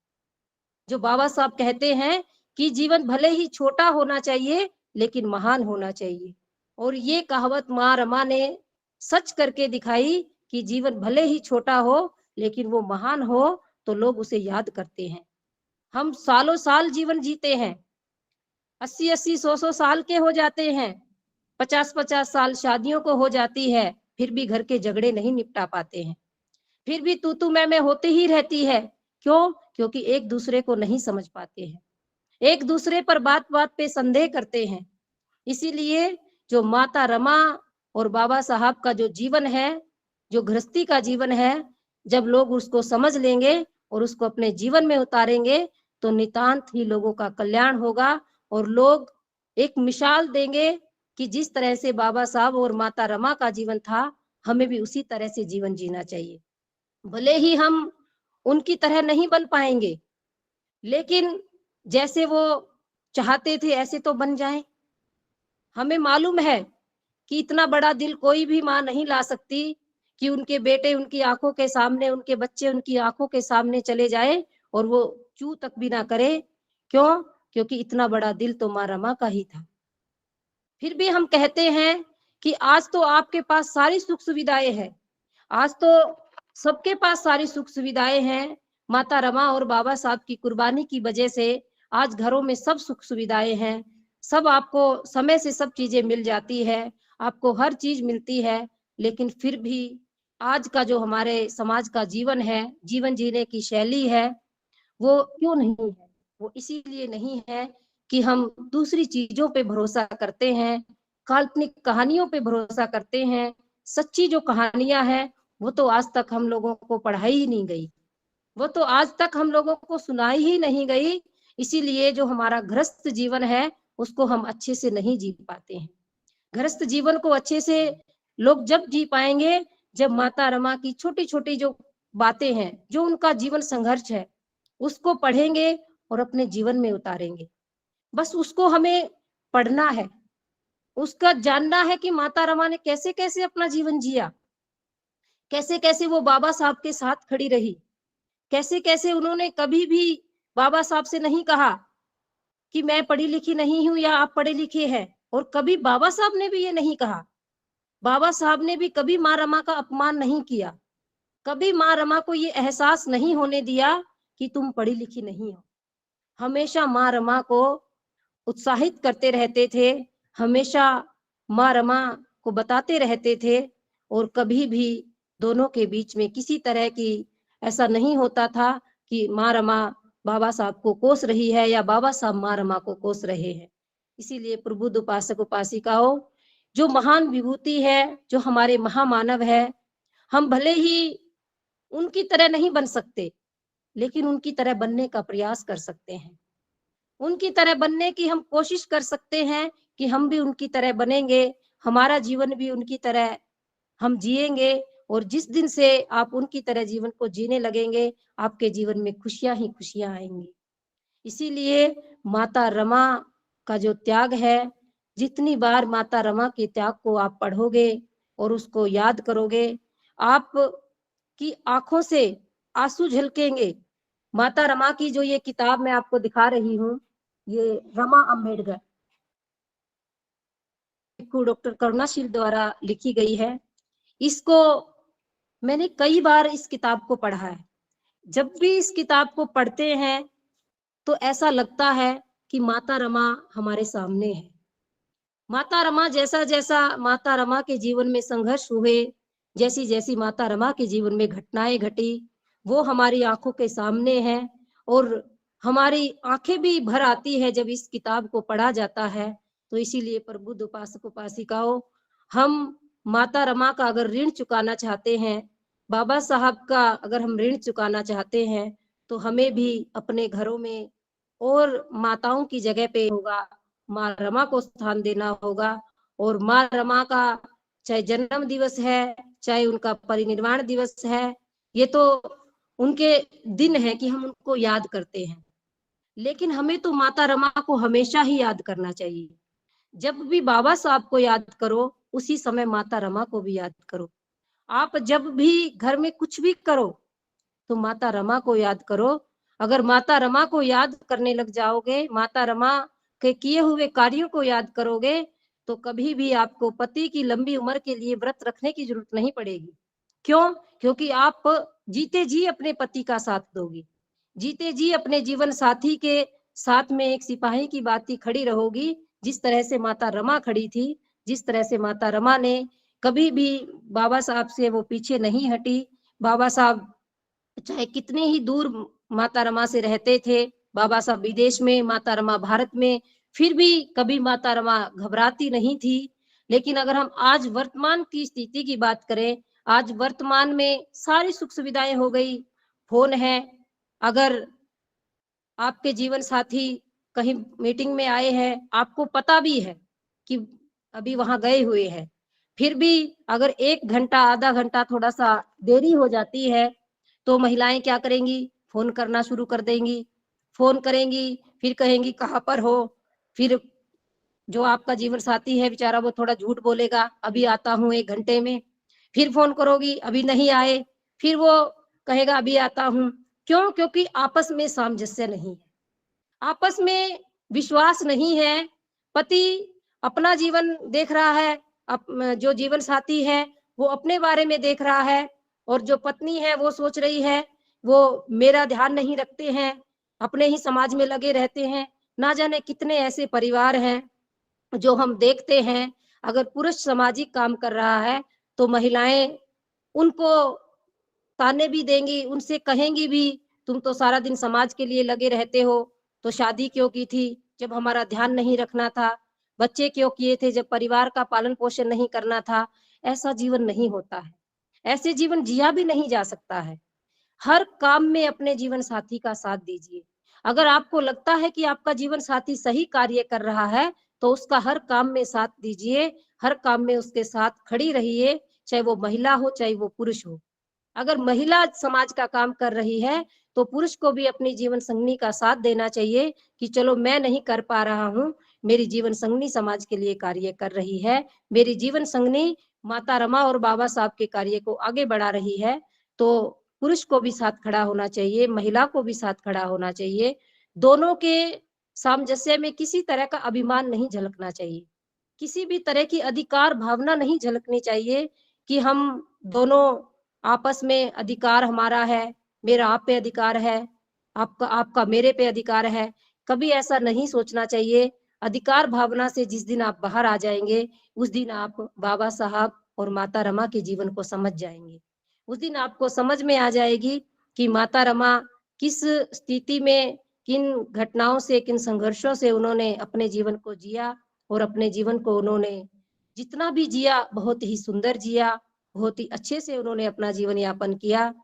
जो बाबा साहब कहते हैं कि जीवन भले ही छोटा होना चाहिए, लेकिन महान होना चाहिए। और ये कहावत माँ रमा ने सच करके दिखाई कि जीवन भले ही छोटा हो, लेकिन वो महान हो, तो लोग उसे याद करते हैं। हम सालों साल जीवन जीते हैं, 80-80, 100-100 साल के हो जाते हैं, 50-50 साल शादियों को हो जाती है, फिर भी घर के झगड़े नहीं निपटा पाते हैं। फिर भी तू-तू मैं होती ही रहती है। क्यों? क्योंकि एक दूसरे को नहीं समझ पाते हैं। एक दूसरे पर बात-बात पे संदेह करते हैं। इसीलिए जो माता रमा और बाबा साहब का जो जीवन है, जो गृहस्थी का जीवन है, जब लोग उसको समझ लेंगे और उसको अपने जीवन में उतारेंगे, तो नितांत ही लोगों का कल्याण होगा और लोग एक मिसाल देंगे कि जिस तरह से बाबा साहब और माता रमा का जीवन था, हमें भी उसी तरह से जीवन जीना चाहिए। भले ही हम उनकी तरह नहीं बन पाएँगे, लेकिन जैसे वो चाहते थे ऐसे तो बन जाएँ। हमें मालूम है कि इतना बड़ा दिल कोई भी माँ नहीं ला सकती कि उनके बेटे उनकी आँखों के सामने, उनके बच्चे उनकी आँखों के सामने चले जाएँ और वो चूँ तक भी ना करे। क्यों? क्योंकि इतना बड़ा दिल तो माँ रमा का ही था। फिर भी हम कहते हैं कि आज तो आपके पास सारी सुख-सुविधाएँ हैं। आज तो सबके पास सारी सुख-सुविधाएँ हैं। माता रमा और बाबा साहब की कुर्बानी की वजह से आज घरों में सब सुख-सुविधाएँ हैं। सब आपको समय से सब चीज़ें मिल जाती है, आपको हर चीज़ मिलती है, लेकिन फिर भी आज का जो हमारे समाज का जीवन है, जीवन जीने की शैली है, वो क्यों नहीं है? वो इसीलिए नहीं है कि हम दूसरी चीज़ों पे भरोसा करते हैं, काल्पनिक कहानियों पे भरोसा करते हैं। सच्ची जो कहानियाँ हैं, वो तो आज तक हम लोगों को पढ़ाई ही नहीं गई। वो तो आज तक हम लोगों को सुनाई ही नहीं गई, इसीलिए जो हमारा गृहस्थ जीवन है, उसको हम अच्छे से नहीं जी पाते हैं। गृहस्थ जीवन को अच्छे से लोग जब जी पाएँगे, जब माता रमा की छोटी-छोटी जो बातें हैं, जो उनका जीवन संघर्ष है, उसको पढ़ेंगे और अपने जीवन में उतारेंगे। बस उसको हमें पढ़ना है, उसका जानना है कि माता रमा ने कैसे-कैसे अपना जीवन जिया, कैसे-कैसे वो बाबा साहब के साथ खड़ी रही, कैसे-कैसे उन्होंने कभी भी बाबा साहब से नहीं कहा कि मैं पढ़ी-लिखी नहीं हूँ या आप पढ़े-लिखे हैं और कभी बाबा साहब ने भी ये नहीं कहा। बाबा साहब ने भी कभी माँ रमा का अपमान नहीं किया, कभी माँ रमा को ये एहसास नहीं होने दिया कि तुम पढ़ी-लिखी नहीं हो। हमेशा माँ रमा को उत्साहित करते रहते थे, हमेशा माँ रमा को बताते रहते थे और कभी भी दोनों के बीच में किसी तरह की ऐसा नहीं होता था कि माँ रमा बाबा साहब को कोस रही है या बाबा साहब माँ रमा को कोस रहे हैं। इसीलिए प्रबुद्ध उपासक उपासिकाओं, जो महान विभूति है, जो हमारे महामानव है, हम भले ही उनकी तरह नहीं बन सकते, लेकिन उनकी तरह बनने का प्रयास कर सकते हैं। उनकी तरह बनने की हम कोशिश कर सकते हैं कि हम भी उनकी तरह बनेंगे, हमारा जीवन भी उनकी तरह हम जिएँगे और जिस दिन से आप उनकी तरह जीवन को जीने लगेंगे, आपके जीवन में खुशियाँ ही खुशियाँ आएँगी। इसीलिए माता रमा का जो त्याग है, जितनी बार माता रमा के त्याग को आप पढ़ोगे और उसको याद करोगे, आपकी आँखों से आँसू झलकेंगे। माता रमा की जो ये किताब मैं आपको दिखा रही हूँ, ये रमा अम्बेडकर। भिक्खु डॉक्टर करुणाशील द्वारा लिखी गई है। इसको मैंने कई बार इस किताब को पढ़ा है। जब भी इस किताब को पढ़ते हैं तो ऐसा लगता है कि माता रमा हमारे सामने है। माता रमा जैसा-जैसा माता रमा के जीवन में संघर्ष हुए, जैसी-जैसी माता रमा के जीवन में घटनाएँ घटी, वो हमारी आँखों के सामने हैं और हमारी आँखें भी भर आती है जब इस किताब को पढ़ा जाता है। तो इसीलिए प्रबुद्ध उपासक-उपासिकाओं, हम माता रमा का अगर ऋण चुकाना चाहते हैं, बाबा साहब का अगर हम ऋण चुकाना चाहते हैं, तो हमें भी अपने घरों में और माताओं की जगह पे होगा, माँ रमा को स्थान देना होगा और माँ रमा का चाहे जन्म दिवस है, चाहे उनका परिनिर्वाण दिवस है, ये तो उनके दिन है कि हम उनको याद करते हैं। लेकिन हमें तो माता रमा को हमेशा ही याद करना चाहिए। जब भी बाबा साहब को याद करो, उसी समय माता रमा को भी याद करो। आप जब भी घर में कुछ भी करो, तो माता रमा को याद करो। अगर माता रमा को याद करने लग जाओगे, माता रमा के किए हुए कार्यों को याद करोगे, तो कभी भी आपको पति की लंबी उम्र के लिए व्रत रखने की ज़रूरत नहीं पड़ेगी। क्यों? क्योंकि आप जीते जी अपने पति का साथ दोगी। जीते जी अपने जीवन साथी के साथ में एक सिपाही की भांति खड़ी रहोगी, जिस तरह से माता रमा खड़ी थी, जिस तरह से माता रमा ने कभी भी बाबा साहब से वो पीछे नहीं हटी। बाबा साहब चाहे कितने ही दूर माता रमा से रहते थे, बाबा साहब विदेश में, माता रमा भारत में, फिर भी कभी माता रमा घबराती नहीं थी। लेकिन अगर हम आज वर्तमान की स्थिति की बात करें, आज वर्तमान में सारी सुख सुविधाएँ हो गई, फ़ोन है, अगर आपके जीवन साथी कहीं मीटिंग में आए हैं, आपको पता भी है कि अभी वहाँ गए हुए हैं, फिर भी अगर 1 घंटा, आधा घंटा थोड़ा-सा देरी हो जाती है, तो महिलाएँ क्या करेंगी? फ़ोन करना शुरू कर देंगी। फ़ोन करेंगी, फिर कहेंगी कहाँ पर हो? फिर जो आपका जीवन साथी है बेचारा वो थोड़ा झूठ बोलेगा, अभी आता हूँ 1 घंटे में। फिर फ़ोन करोगी, अभी नहीं आए, फिर वो कहेगा अभी आता हूँ। क्यों? क्योंकि आपस में सामंजस्य नहीं है। आपस में विश्वास नहीं है, पति अपना जीवन देख रहा है, जो जीवन साथी है, वो अपने बारे में देख रहा है और जो पत्नी है वो सोच रही है, वो मेरा ध्यान नहीं रखते हैं, अपने ही समाज में लगे रहते हैं। ना जाने कितने ऐसे परिवार हैं, जो हम देखते हैं, अगर पुरुष सामाजिक काम कर रहा है, तो महिलाएँ उनको ताने भी देंगी, उनसे कहेंगी भी, "तुम तो सारा दिन समाज के लिए लगे रहते हो, तो शादी क्यों की थी, जब हमारा ध्यान नहीं रखना था? बच्चे क्यों किए थे, जब परिवार का पालन-पोषण नहीं करना था?" ऐसा जीवन नहीं होता है। ऐसे जीवन जिया भी नहीं जा सकता है। हर काम में अपने जीवन साथी का साथ दीजिए। अगर आपको लगता है कि आपका जीवन साथी सही कार्य कर रहा है, तो उसका हर काम में साथ दीजिए, हर काम में उसके साथ खड़ी रहिए, चाहे वो महिला हो, चाहे वो पुरुष हो। अगर महिला समाज का काम कर रही है, तो पुरुष को भी अपनी जीवन संगिनी का साथ देना चाहिए कि चलो मैं नहीं कर पा रहा हूँ, मेरी जीवन संगिनी समाज के लिए कार्य कर रही है, मेरी जीवन संगिनी माता रमा और बाबा साहब के कार्य को आगे बढ़ा रही है, तो पुरुष को भी साथ खड़ा होना चाहिए, महिला को भी साथ खड़ा होना चाहिए। दोनों के सामंजस्य में किसी तरह का अभिमान नहीं झलकना चाहिए। किसी भी तरह की अधिकार भावना नहीं झलकनी चाहिए कि हम दोनों आपस में अधिकार हमारा है, मेरा आप पे अधिकार है, आपका आपका मेरे पे अधिकार है। कभी ऐसा नहीं सोचना चाहिए। अधिकार भावना से जिस दिन आप बाहर आ जाएँगे, उस दिन आप बाबा साहब और माता रमा के जीवन को समझ जाएँगे। उस दिन आपको समझ में आ जाएगी कि माता रमा किस स्थिति में, किन घटनाओं से, किन संघर्षों से उन्होंने अपने जीवन को जिया और अपने जीवन को उन्होंने जितना भी जिया, बहुत ही सुंदर जिया, बहुत ही अच्छे से उन्होंने अपना जीवन यापन किया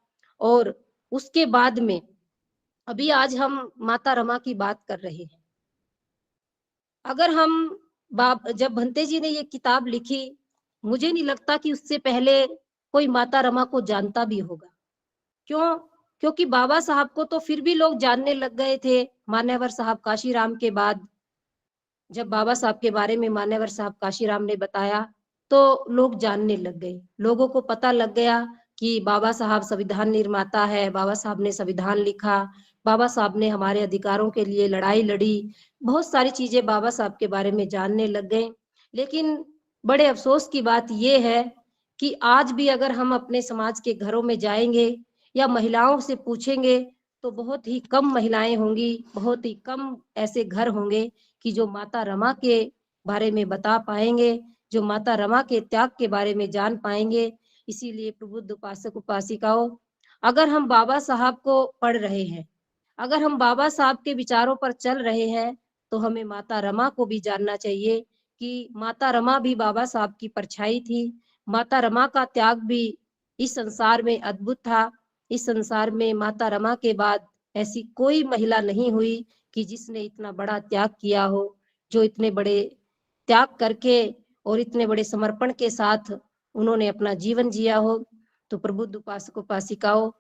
और उसके बाद में अभी आज हम माता रमा की बात कर रहे हैं। अगर हम जब भंते जी ने ये किताब लिखी, मुझे नहीं लगता कि उससे पहले कोई माता रमा को जानता भी होगा। क्यों? क्योंकि बाबा साहब को तो फिर भी लोग जानने लग गए थे, मान्यवर साहब काशीराम के बाद। जब बाबा साहब के बारे में मान्यवर साहब काशीराम ने बताया, तो लोग जानने लग गए। लोगों को पता लग गया कि बाबा साहब संविधान निर्माता है, बाबा साहब ने संविधान लिखा, बाबा साहब ने हमारे अधिकारों के लिए लड़ाई लड़ी। बहुत सारी चीज़ें बाबा साहब के बारे में जानने लग गए। लेकिन बड़े अफ़सोस की बात ये है कि आज भी अगर हम अपने समाज के घरों में जाएँगे या महिलाओं से पूछेंगे, तो बहुत ही कम महिलाएँ होंगी, बहुत ही कम ऐसे घर होंगे कि जो माता रमा के बारे में बता पाएँगे, जो माता रमा के त्याग के बारे में जान पाएँगे। इसीलिए प्रबुद्ध उपासक-उपासिकाओं, अगर हम बाबा साहब को पढ़ रहे हैं, अगर हम बाबा साहब के विचारों पर चल रहे हैं, तो हमें माता रमा को भी जानना चाहिए कि माता रमा भी बाबा साहब की परछाई थी। माता रमा का त्याग भी इस संसार में अद्भुत था। इस संसार में माता रमा के बाद ऐसी कोई महिला नहीं हुई कि जिसने इतना बड़ा त्याग किया हो, जो इतने बड़े त्याग करके और इतने बड़े समर्पण के साथ उन्होंने अपना जीवन जिया हो। तो प्रबुद्ध उपासक-उपासिकाओं,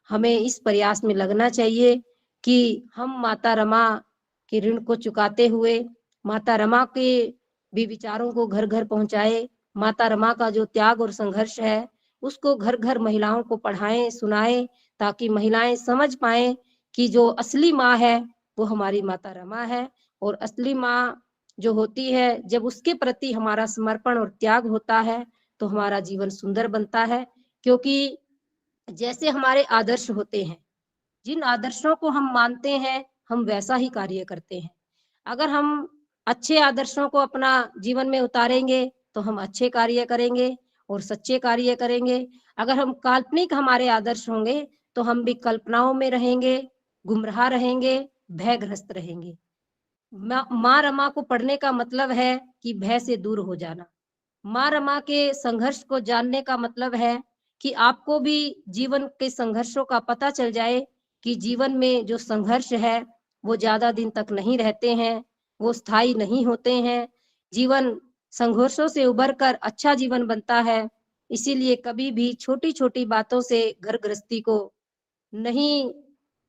हमें इस प्रयास में लगना चाहिए कि हम माता रमा के ऋण को चुकाते हुए, माता रमा के भी विचारों को घर-घर पहुँचाएँ। माता रमा का जो त्याग और संघर्ष है, उसको घर-घर महिलाओं को पढ़ाएँ, सुनाएँ, ताकि महिलाएँ समझ पाएँ कि जो असली माँ है, वो हमारी माता रमा है और असली माँ जो होती है, जब उसके प्रति हमारा समर्पण और त्याग होता है, तो हमारा जीवन सुंदर बनता है। क्योंकि जैसे हमारे आदर्श होते हैं, जिन आदर्शों को हम मानते हैं, हम वैसा ही कार्य करते हैं। अगर हम अच्छे आदर्शों को अपना जीवन में उतारेंगे, तो हम अच्छे कार्य करेंगे और सच्चे कार्य करेंगे। अगर हम काल्पनिक हमारे आदर्श होंगे, तो हम भी कल्पनाओं में रहेंगे, गुमराह रहेंगे, भयग्रस्त रहेंगे। माँ रमा को पढ़ने का मतलब है कि भय से दूर हो जाना। माँ रमा के संघर्ष को जानने का मतलब है कि आपको भी जीवन के संघर्षों का पता चल जाए कि जीवन में जो संघर्ष है, वो ज़्यादा दिन तक नहीं रहते हैं, वो स्थायी नहीं होते हैं। जीवन संघर्षों से उभर कर अच्छा जीवन बनता है। इसीलिए कभी भी छोटी-छोटी बातों से घर गृहस्थी को नहीं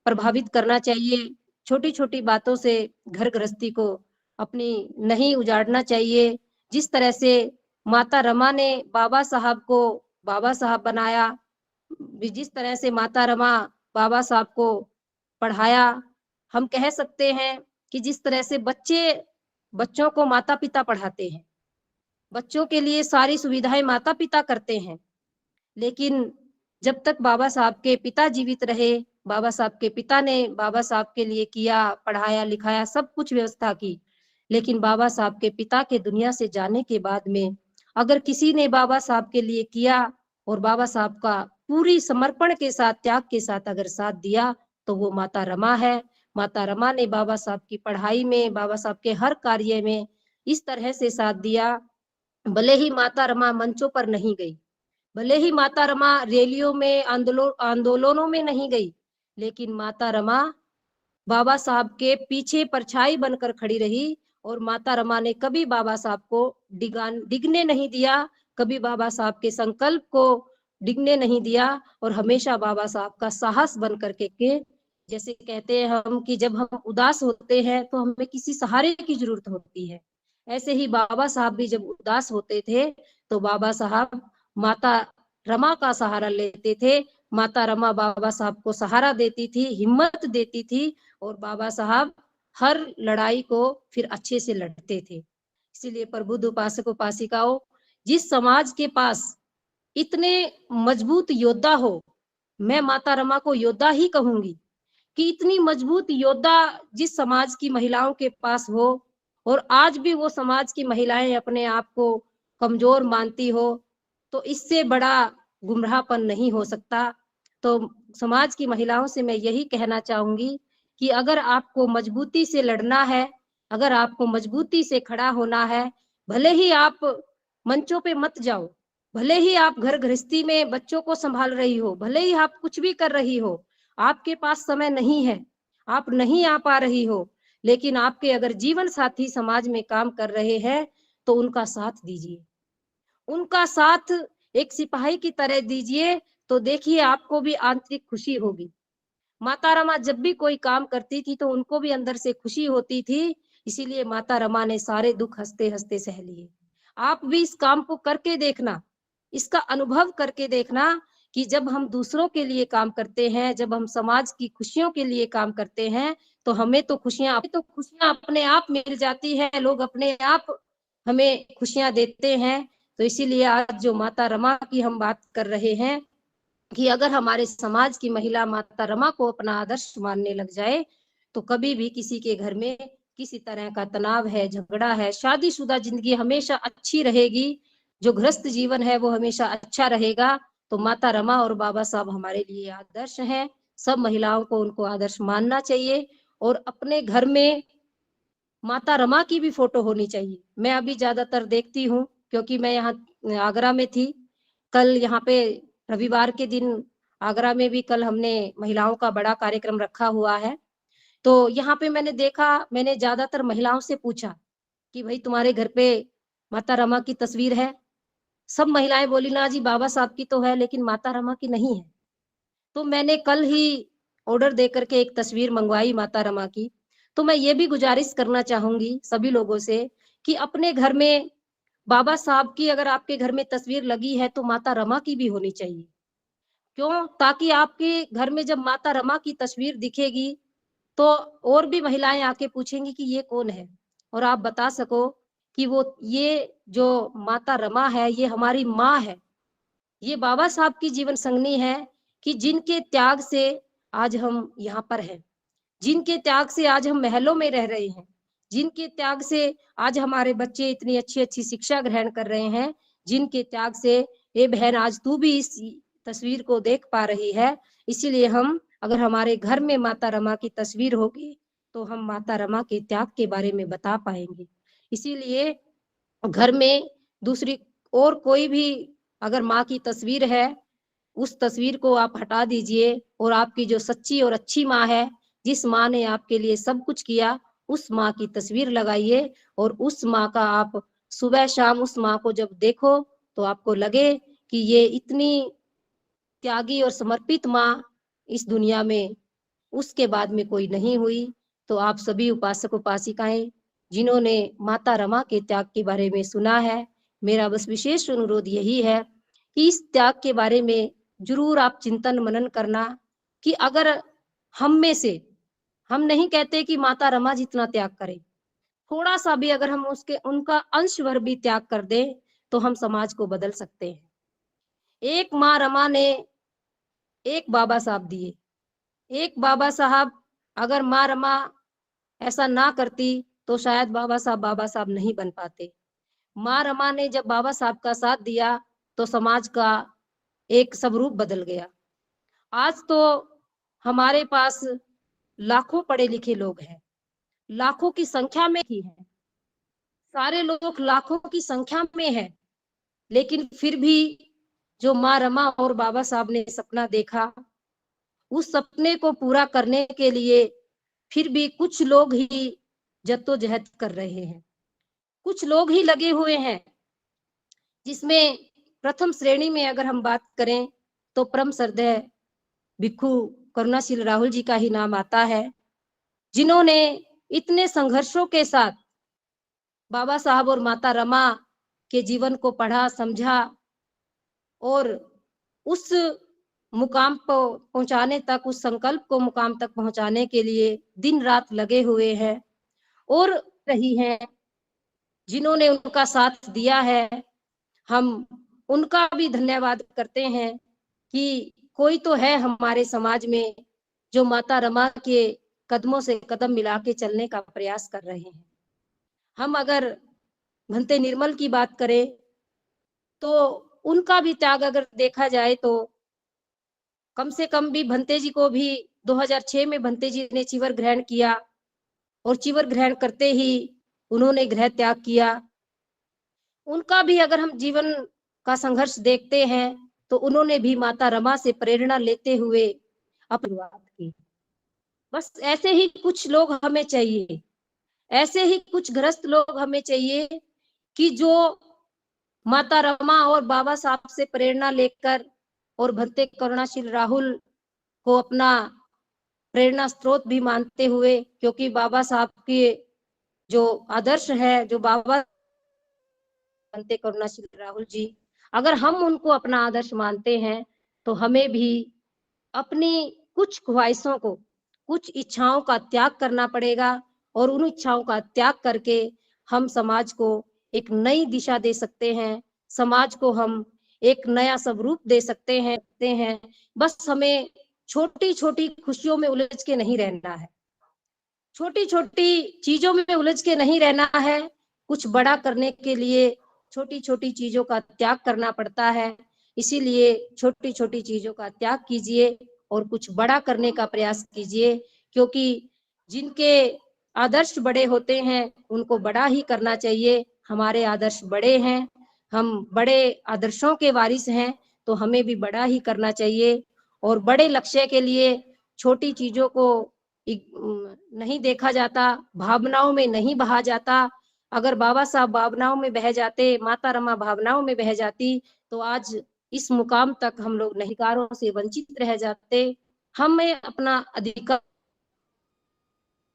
प्रभावित करना चाहिए। छोटी-छोटी बातों से घर गृहस्थी को अपनी नहीं उजाड़ना चाहिए। जिस तरह से माता रमा ने बाबा साहब को बाबा साहब बनाया, जिस तरह से माता रमा बाबा साहब को पढ़ाया, हम कह सकते हैं कि जिस तरह से बच्चों को माता-पिता पढ़ाते हैं, बच्चों के लिए सारी सुविधाएँ माता-पिता करते हैं। लेकिन जब तक बाबा साहब के पिता जीवित रहे, बाबा साहब के पिता ने बाबा साहब के लिए किया, पढ़ाया-लिखाया, सब कुछ व्यवस्था की। लेकिन बाबा साहब के पिता के दुनिया से जाने के बाद में अगर किसी ने बाबा साहब के लिए किया और बाबा साहब का पूरी समर्पण के साथ, त्याग के साथ अगर साथ दिया, तो वो माता रमा है। माता रमा ने बाबा साहब की पढ़ाई में, बाबा साहब के हर कार्य में इस तरह से साथ दिया, भले ही माता रमा मंचों पर नहीं गई, भले ही माता रमा रैलियों में आंदोलनों में नहीं गई, लेकिन माता रमा बाबा साहब के पीछे परछाई बनकर खड़ी रही और माता रमा ने कभी बाबा साहब को डिगने नहीं दिया, कभी बाबा साहब के संकल्प को डिगने नहीं दिया और हमेशा बाबा साहब का साहस बन के जैसे कहते हैं हम कि जब हम उदास होते हैं तो हमें किसी सहारे की जरूरत होती है। ऐसे ही बाबा साहब भी जब उदास होते थे तो बाबा साहब माता रमा का सहारा लेते थे। माता रमा बाबा साहब को सहारा देती थी, हिम्मत देती थी और बाबा साहब हर लड़ाई को फिर अच्छे से लड़ते थे। इसीलिए प्रबुद्ध उपासक-उपासिकाओं, जिस समाज के पास इतने मजबूत योद्धा हो, मैं माता रमा को योद्धा ही कहूँगी कि इतनी मजबूत योद्धा जिस समाज की महिलाओं के पास हो और आज भी वो समाज की महिलाएं अपने आप को कमजोर मानती हो, तो इससे बड़ा गुमराहपन नहीं हो सकता। तो समाज की महिलाओं से मैं यही कहना चाहूंगी कि अगर आपको मजबूती से लड़ना है, अगर आपको मजबूती से खड़ा होना है, भले ही आप मंचों पे मत जाओ, भले ही आप घर गृहस्थी में बच्चों को संभाल रही हो, भले ही आप कुछ भी कर रही हो, आपके पास समय नहीं है, आप नहीं आ पा रही हो, लेकिन आपके अगर जीवन साथी समाज में काम कर रहे हैं, तो उनका साथ दीजिए। उनका साथ एक सिपाही की तरह दीजिए, तो देखिए आपको भी आंतरिक खुशी होगी। माता रमा जब भी कोई काम करती थी, तो उनको भी अंदर से खुशी होती थी, इसीलिए माता रमा ने सारे दुःख हँसते-हँसते सह लिए। आप भी इस काम को करके देखना, इसका अनुभव करके देखना कि जब हम दूसरों के लिए काम करते हैं, जब हम समाज की खुशियों के लिए काम करते हैं, तो हमें तो खुशियाँ अपने आप मिल जाती हैं, लोग अपने आप हमें खुशियां देते हैं। तो इसीलिए आज जो माता रमा की हम बात कर रहे हैं कि अगर हमारे समाज की महिला माता रमा को अपना आदर्श मानने लग जाए तो कभी भी किसी के घर में किसी तरह का तनाव है, झगड़ा है, शादीशुदा जिंदगी हमेशा अच्छी रहेगी, जो गृहस्थ जीवन है वो हमेशा अच्छा रहेगा। तो माता रमा और बाबा साहब हमारे लिए आदर्श हैं। सब महिलाओं को उनको आदर्श मानना चाहिए और अपने घर में माता रमा की भी फोटो होनी चाहिए। मैं अभी ज्यादातर देखती हूँ क्योंकि मैं यहाँ आगरा में थी। कल यहाँ पे रविवार के दिन आगरा में भी कल हमने महिलाओं का बड़ा कार्यक्रम रखा हुआ है। तो यहाँ पे मैंने देखा, मैंने ज्यादातर महिलाओं से पूछा कि भाई तुम्हारे घर पे माता रमा की तस्वीर है? सब महिलाएं बोली ना जी बाबा साहब की तो है लेकिन माता रमा की नहीं है। तो मैंने कल ही ऑर्डर दे करके एक तस्वीर मंगवाई माता रमा की। तो मैं ये भी गुजारिश करना चाहूंगी सभी लोगों से कि अपने घर में बाबा साहब की अगर आपके घर में तस्वीर लगी है तो माता रमा की भी होनी चाहिए। क्यों? ताकि आपके घर में जब माता रमा की तस्वीर दिखेगी तो और भी महिलाएं आके पूछेंगी कि ये कौन है, और आप बता सको कि वो ये जो माता रमा है ये हमारी माँ है, ये बाबा साहब की जीवन संगनी है कि जिनके त्याग से आज हम यहाँ पर हैं, जिनके त्याग से आज हम महलों में रह रहे हैं, जिनके त्याग से आज हमारे बच्चे इतनी अच्छी अच्छी शिक्षा ग्रहण कर रहे हैं, जिनके त्याग से ये बहन आज तू भी इस तस्वीर को देख पा रही है। इसीलिए हम अगर हमारे घर में माता रमा की तस्वीर होगी तो हम माता रमा के त्याग के बारे में बता पाएंगे। इसीलिए घर में दूसरी और कोई भी अगर माँ की तस्वीर है उस तस्वीर को आप हटा दीजिए और आपकी जो सच्ची और अच्छी माँ है, जिस माँ ने आपके लिए सब कुछ किया, उस माँ की तस्वीर लगाइए और उस माँ का आप सुबह शाम उस माँ को जब देखो तो आपको लगे कि ये इतनी त्यागी और समर्पित माँ इस दुनिया में उसके बाद में कोई नहीं हुई। तो आप सभी उपासक उपासिकाएं जिन्होंने माता रमा के त्याग के बारे में सुना है, मेरा बस विशेष अनुरोध यही है कि इस त्याग के बारे में जरूर आप चिंतन मनन करना कि अगर हम में से, हम नहीं कहते कि माता रमा जितना त्याग करें, थोड़ा सा भी अगर हम उसके उनका अंश भर भी त्याग कर दें तो हम समाज को बदल सकते हैं। एक माँ रमा ने एक बाबा साहब दिए, एक बाबा साहब, अगर माँ रमा ऐसा ना करती तो शायद बाबा साहब नहीं बन पाते। माँ रमा ने जब बाबा साहब का साथ दिया तो समाज का एक स्वरूप बदल गया। आज तो हमारे पास लाखों पढ़े लिखे लोग हैं, लाखों की संख्या में ही है, सारे लोग लाखों की संख्या में है, लेकिन फिर भी जो माँ रमा और बाबा साहब ने सपना देखा, उस सपने को पूरा करने के लिए फिर भी कुछ लोग ही जद्दोजहद कर रहे हैं, कुछ लोग ही लगे हुए हैं, जिसमें प्रथम श्रेणी में अगर हम बात करें तो परम श्रद्धेय भिक्खू करुणाशील राहुल जी का ही नाम आता है, जिन्होंने इतने संघर्षों के साथ बाबा साहब और माता रमा के जीवन को पढ़ा समझा और उस मुकाम को पहुंचाने तक, उस संकल्प को मुकाम तक पहुंचाने के लिए दिन रात लगे हुए हैं और रही हैं, जिन्होंने उनका साथ दिया है। हम उनका भी धन्यवाद करते हैं कि कोई तो है हमारे समाज में जो माता रमा के कदमों से कदम मिला के चलने का प्रयास कर रहे हैं। हम अगर भंते निर्मल की बात करें तो उनका भी त्याग अगर देखा जाए तो कम से कम भी भंते जी को भी 2006 में भंते जी ने चीवर ग्रहण किया और चीवर ग्रहण करते ही उन्होंने गृह त्याग किया। उनका भी अगर हम जीवन का संघर्ष देखते हैं तो उन्होंने भी माता रमा से प्रेरणा लेते हुए अपनी शुरुआत की। बस ऐसे ही कुछ लोग हमें चाहिए, ऐसे ही कुछ गृहस्थ लोग हमें चाहिए कि जो माता रमा और बाबा साहब से प्रेरणा लेकर और भंते करुणाशील राहुल को अपना प्रेरणा स्रोत भी मानते हुए, क्योंकि बाबा साहब के जो आदर्श है, जो बाबा बनते करुणाशील राहुल जी, अगर हम उनको अपना आदर्श मानते हैं तो हमें भी अपनी कुछ ख्वाहिशों को, कुछ इच्छाओं का त्याग करना पड़ेगा और उन इच्छाओं का त्याग करके हम समाज को एक नई दिशा दे सकते हैं, समाज को हम एक नया स्वरूप दे सकते हैं। बस हमें छोटी-छोटी खुशियों में उलझ के नहीं रहना है। छोटी-छोटी चीज़ों में उलझ के नहीं रहना है, कुछ बड़ा करने के लिए छोटी-छोटी चीज़ों का त्याग करना पड़ता है। इसीलिए छोटी-छोटी चीज़ों का त्याग कीजिए और कुछ बड़ा करने का प्रयास कीजिए, क्योंकि जिनके आदर्श बड़े होते हैं, उनको बड़ा ही करना चाहिए। हमारे आदर्श बड़े हैं, हम बड़े आदर्शों के वारिस हैं, तो हमें भी बड़ा ही करना चाहिए और बड़े लक्ष्य के लिए छोटी चीज़ों को नहीं देखा जाता, भावनाओं में नहीं बहा जाता। अगर बाबा साहब भावनाओं में बह जाते, माता रमा भावनाओं में बह जाती, तो आज इस मुकाम तक हम लोग अधिकारों से वंचित रह जाते। हमें अपना अधिकार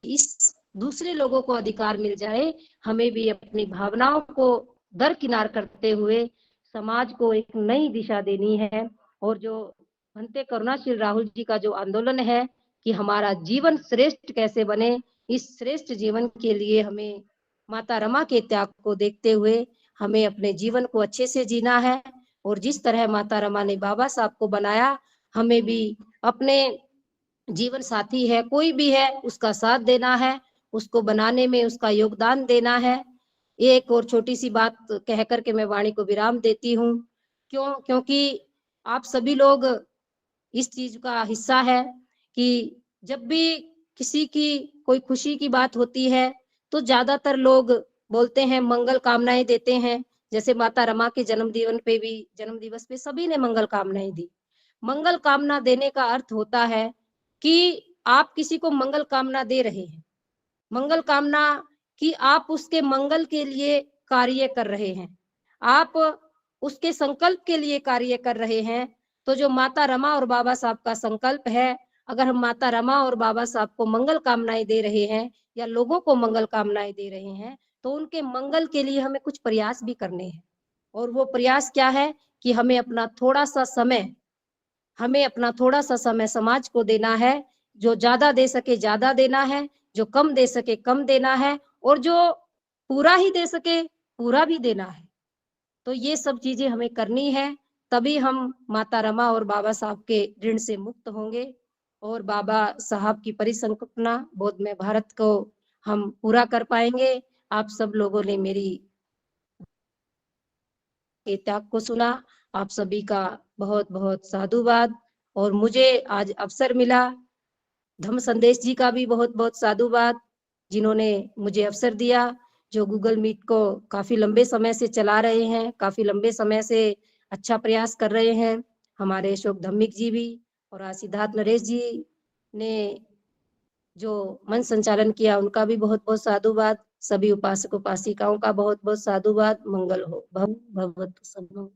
इस दूसरे लोगों को अधिकार मिल जाए, हमें भी अपनी भावनाओं को दरकिनार करते हुए समाज को एक नई दिशा देनी है। और जो भंते करुणाशील राहुल जी का जो आंदोलन है कि हमारा जीवन श्रेष्ठ कैसे बने, इस श्रेष्ठ जीवन के लिए हमें माता रमा के त्याग को देखते हुए हमें अपने जीवन को अच्छे से जीना है। और जिस तरह माता रमा ने बाबा साहब को बनाया, हमें भी अपने जीवन साथी है, कोई भी है, उसका साथ देना है, उसको बनाने में उसका योगदान देना है। एक और छोटी-सी बात कह कर के मैं वाणी को विराम देती हूँ। क्योंकि आप सभी लोग इस चीज़ का हिस्सा है कि जब भी किसी की कोई खुशी की बात होती है, तो ज़्यादातर लोग बोलते हैं, मंगल कामनाएँ देते हैं। जैसे माता रमा के जन्म दिवस पे सभी ने मंगल कामनाएँ दी। मंगल कामना देने का अर्थ होता है कि आप किसी को मंगल कामना दे रहे हैं। मंगल कामना कि आप उसके मंगल के लिए कार्य कर रहे हैं। आप उसके संकल्प के लिए कार्य कर रहे हैं। तो जो माता रमा और बाबा साहब का संकल्प है, अगर हम माता रमा और बाबा साहब को मंगल कामनाएँ दे रहे हैं या लोगों को मंगल कामनाएँ दे रहे हैं, तो उनके मंगल के लिए हमें कुछ प्रयास भी करने हैं। और वो प्रयास क्या है कि हमें अपना थोड़ा-सा समय समाज को देना है, जो ज़्यादा दे सके ज़्यादा देना है, जो कम दे सके कम देना है और जो पूरा ही दे सके, पूरा भी देना है। तो ये सब चीज़ें हमें करनी है, तभी हम माता रमा और बाबा साहब के ऋण से मुक्त होंगे और बाबा साहब की परिकल्पना बोधमय भारत को हम पूरा कर पाएँगे। आप सब लोगों ने मेरी के त्याग को सुना। आप सभी का बहुत-बहुत साधुवाद और मुझे आज अवसर मिला, धम्म संदेश जी का भी बहुत-बहुत साधुवाद, जिन्होंने मुझे अवसर दिया, जो गूगल मीट को काफ़ी लंबे समय से चला रहे हैं, काफ़ी लंबे समय से अच्छा प्रयास कर रहे हैं। हमारे अशोक धम्मिक जी भी और आज सिद्धार्थ नरेश जी ने जो मंच संचालन किया, उनका भी बहुत-बहुत साधुवाद। सभी उपासक उपासिकाओं का बहुत-बहुत साधुवाद। मंगल हो। भवतु सर्वं।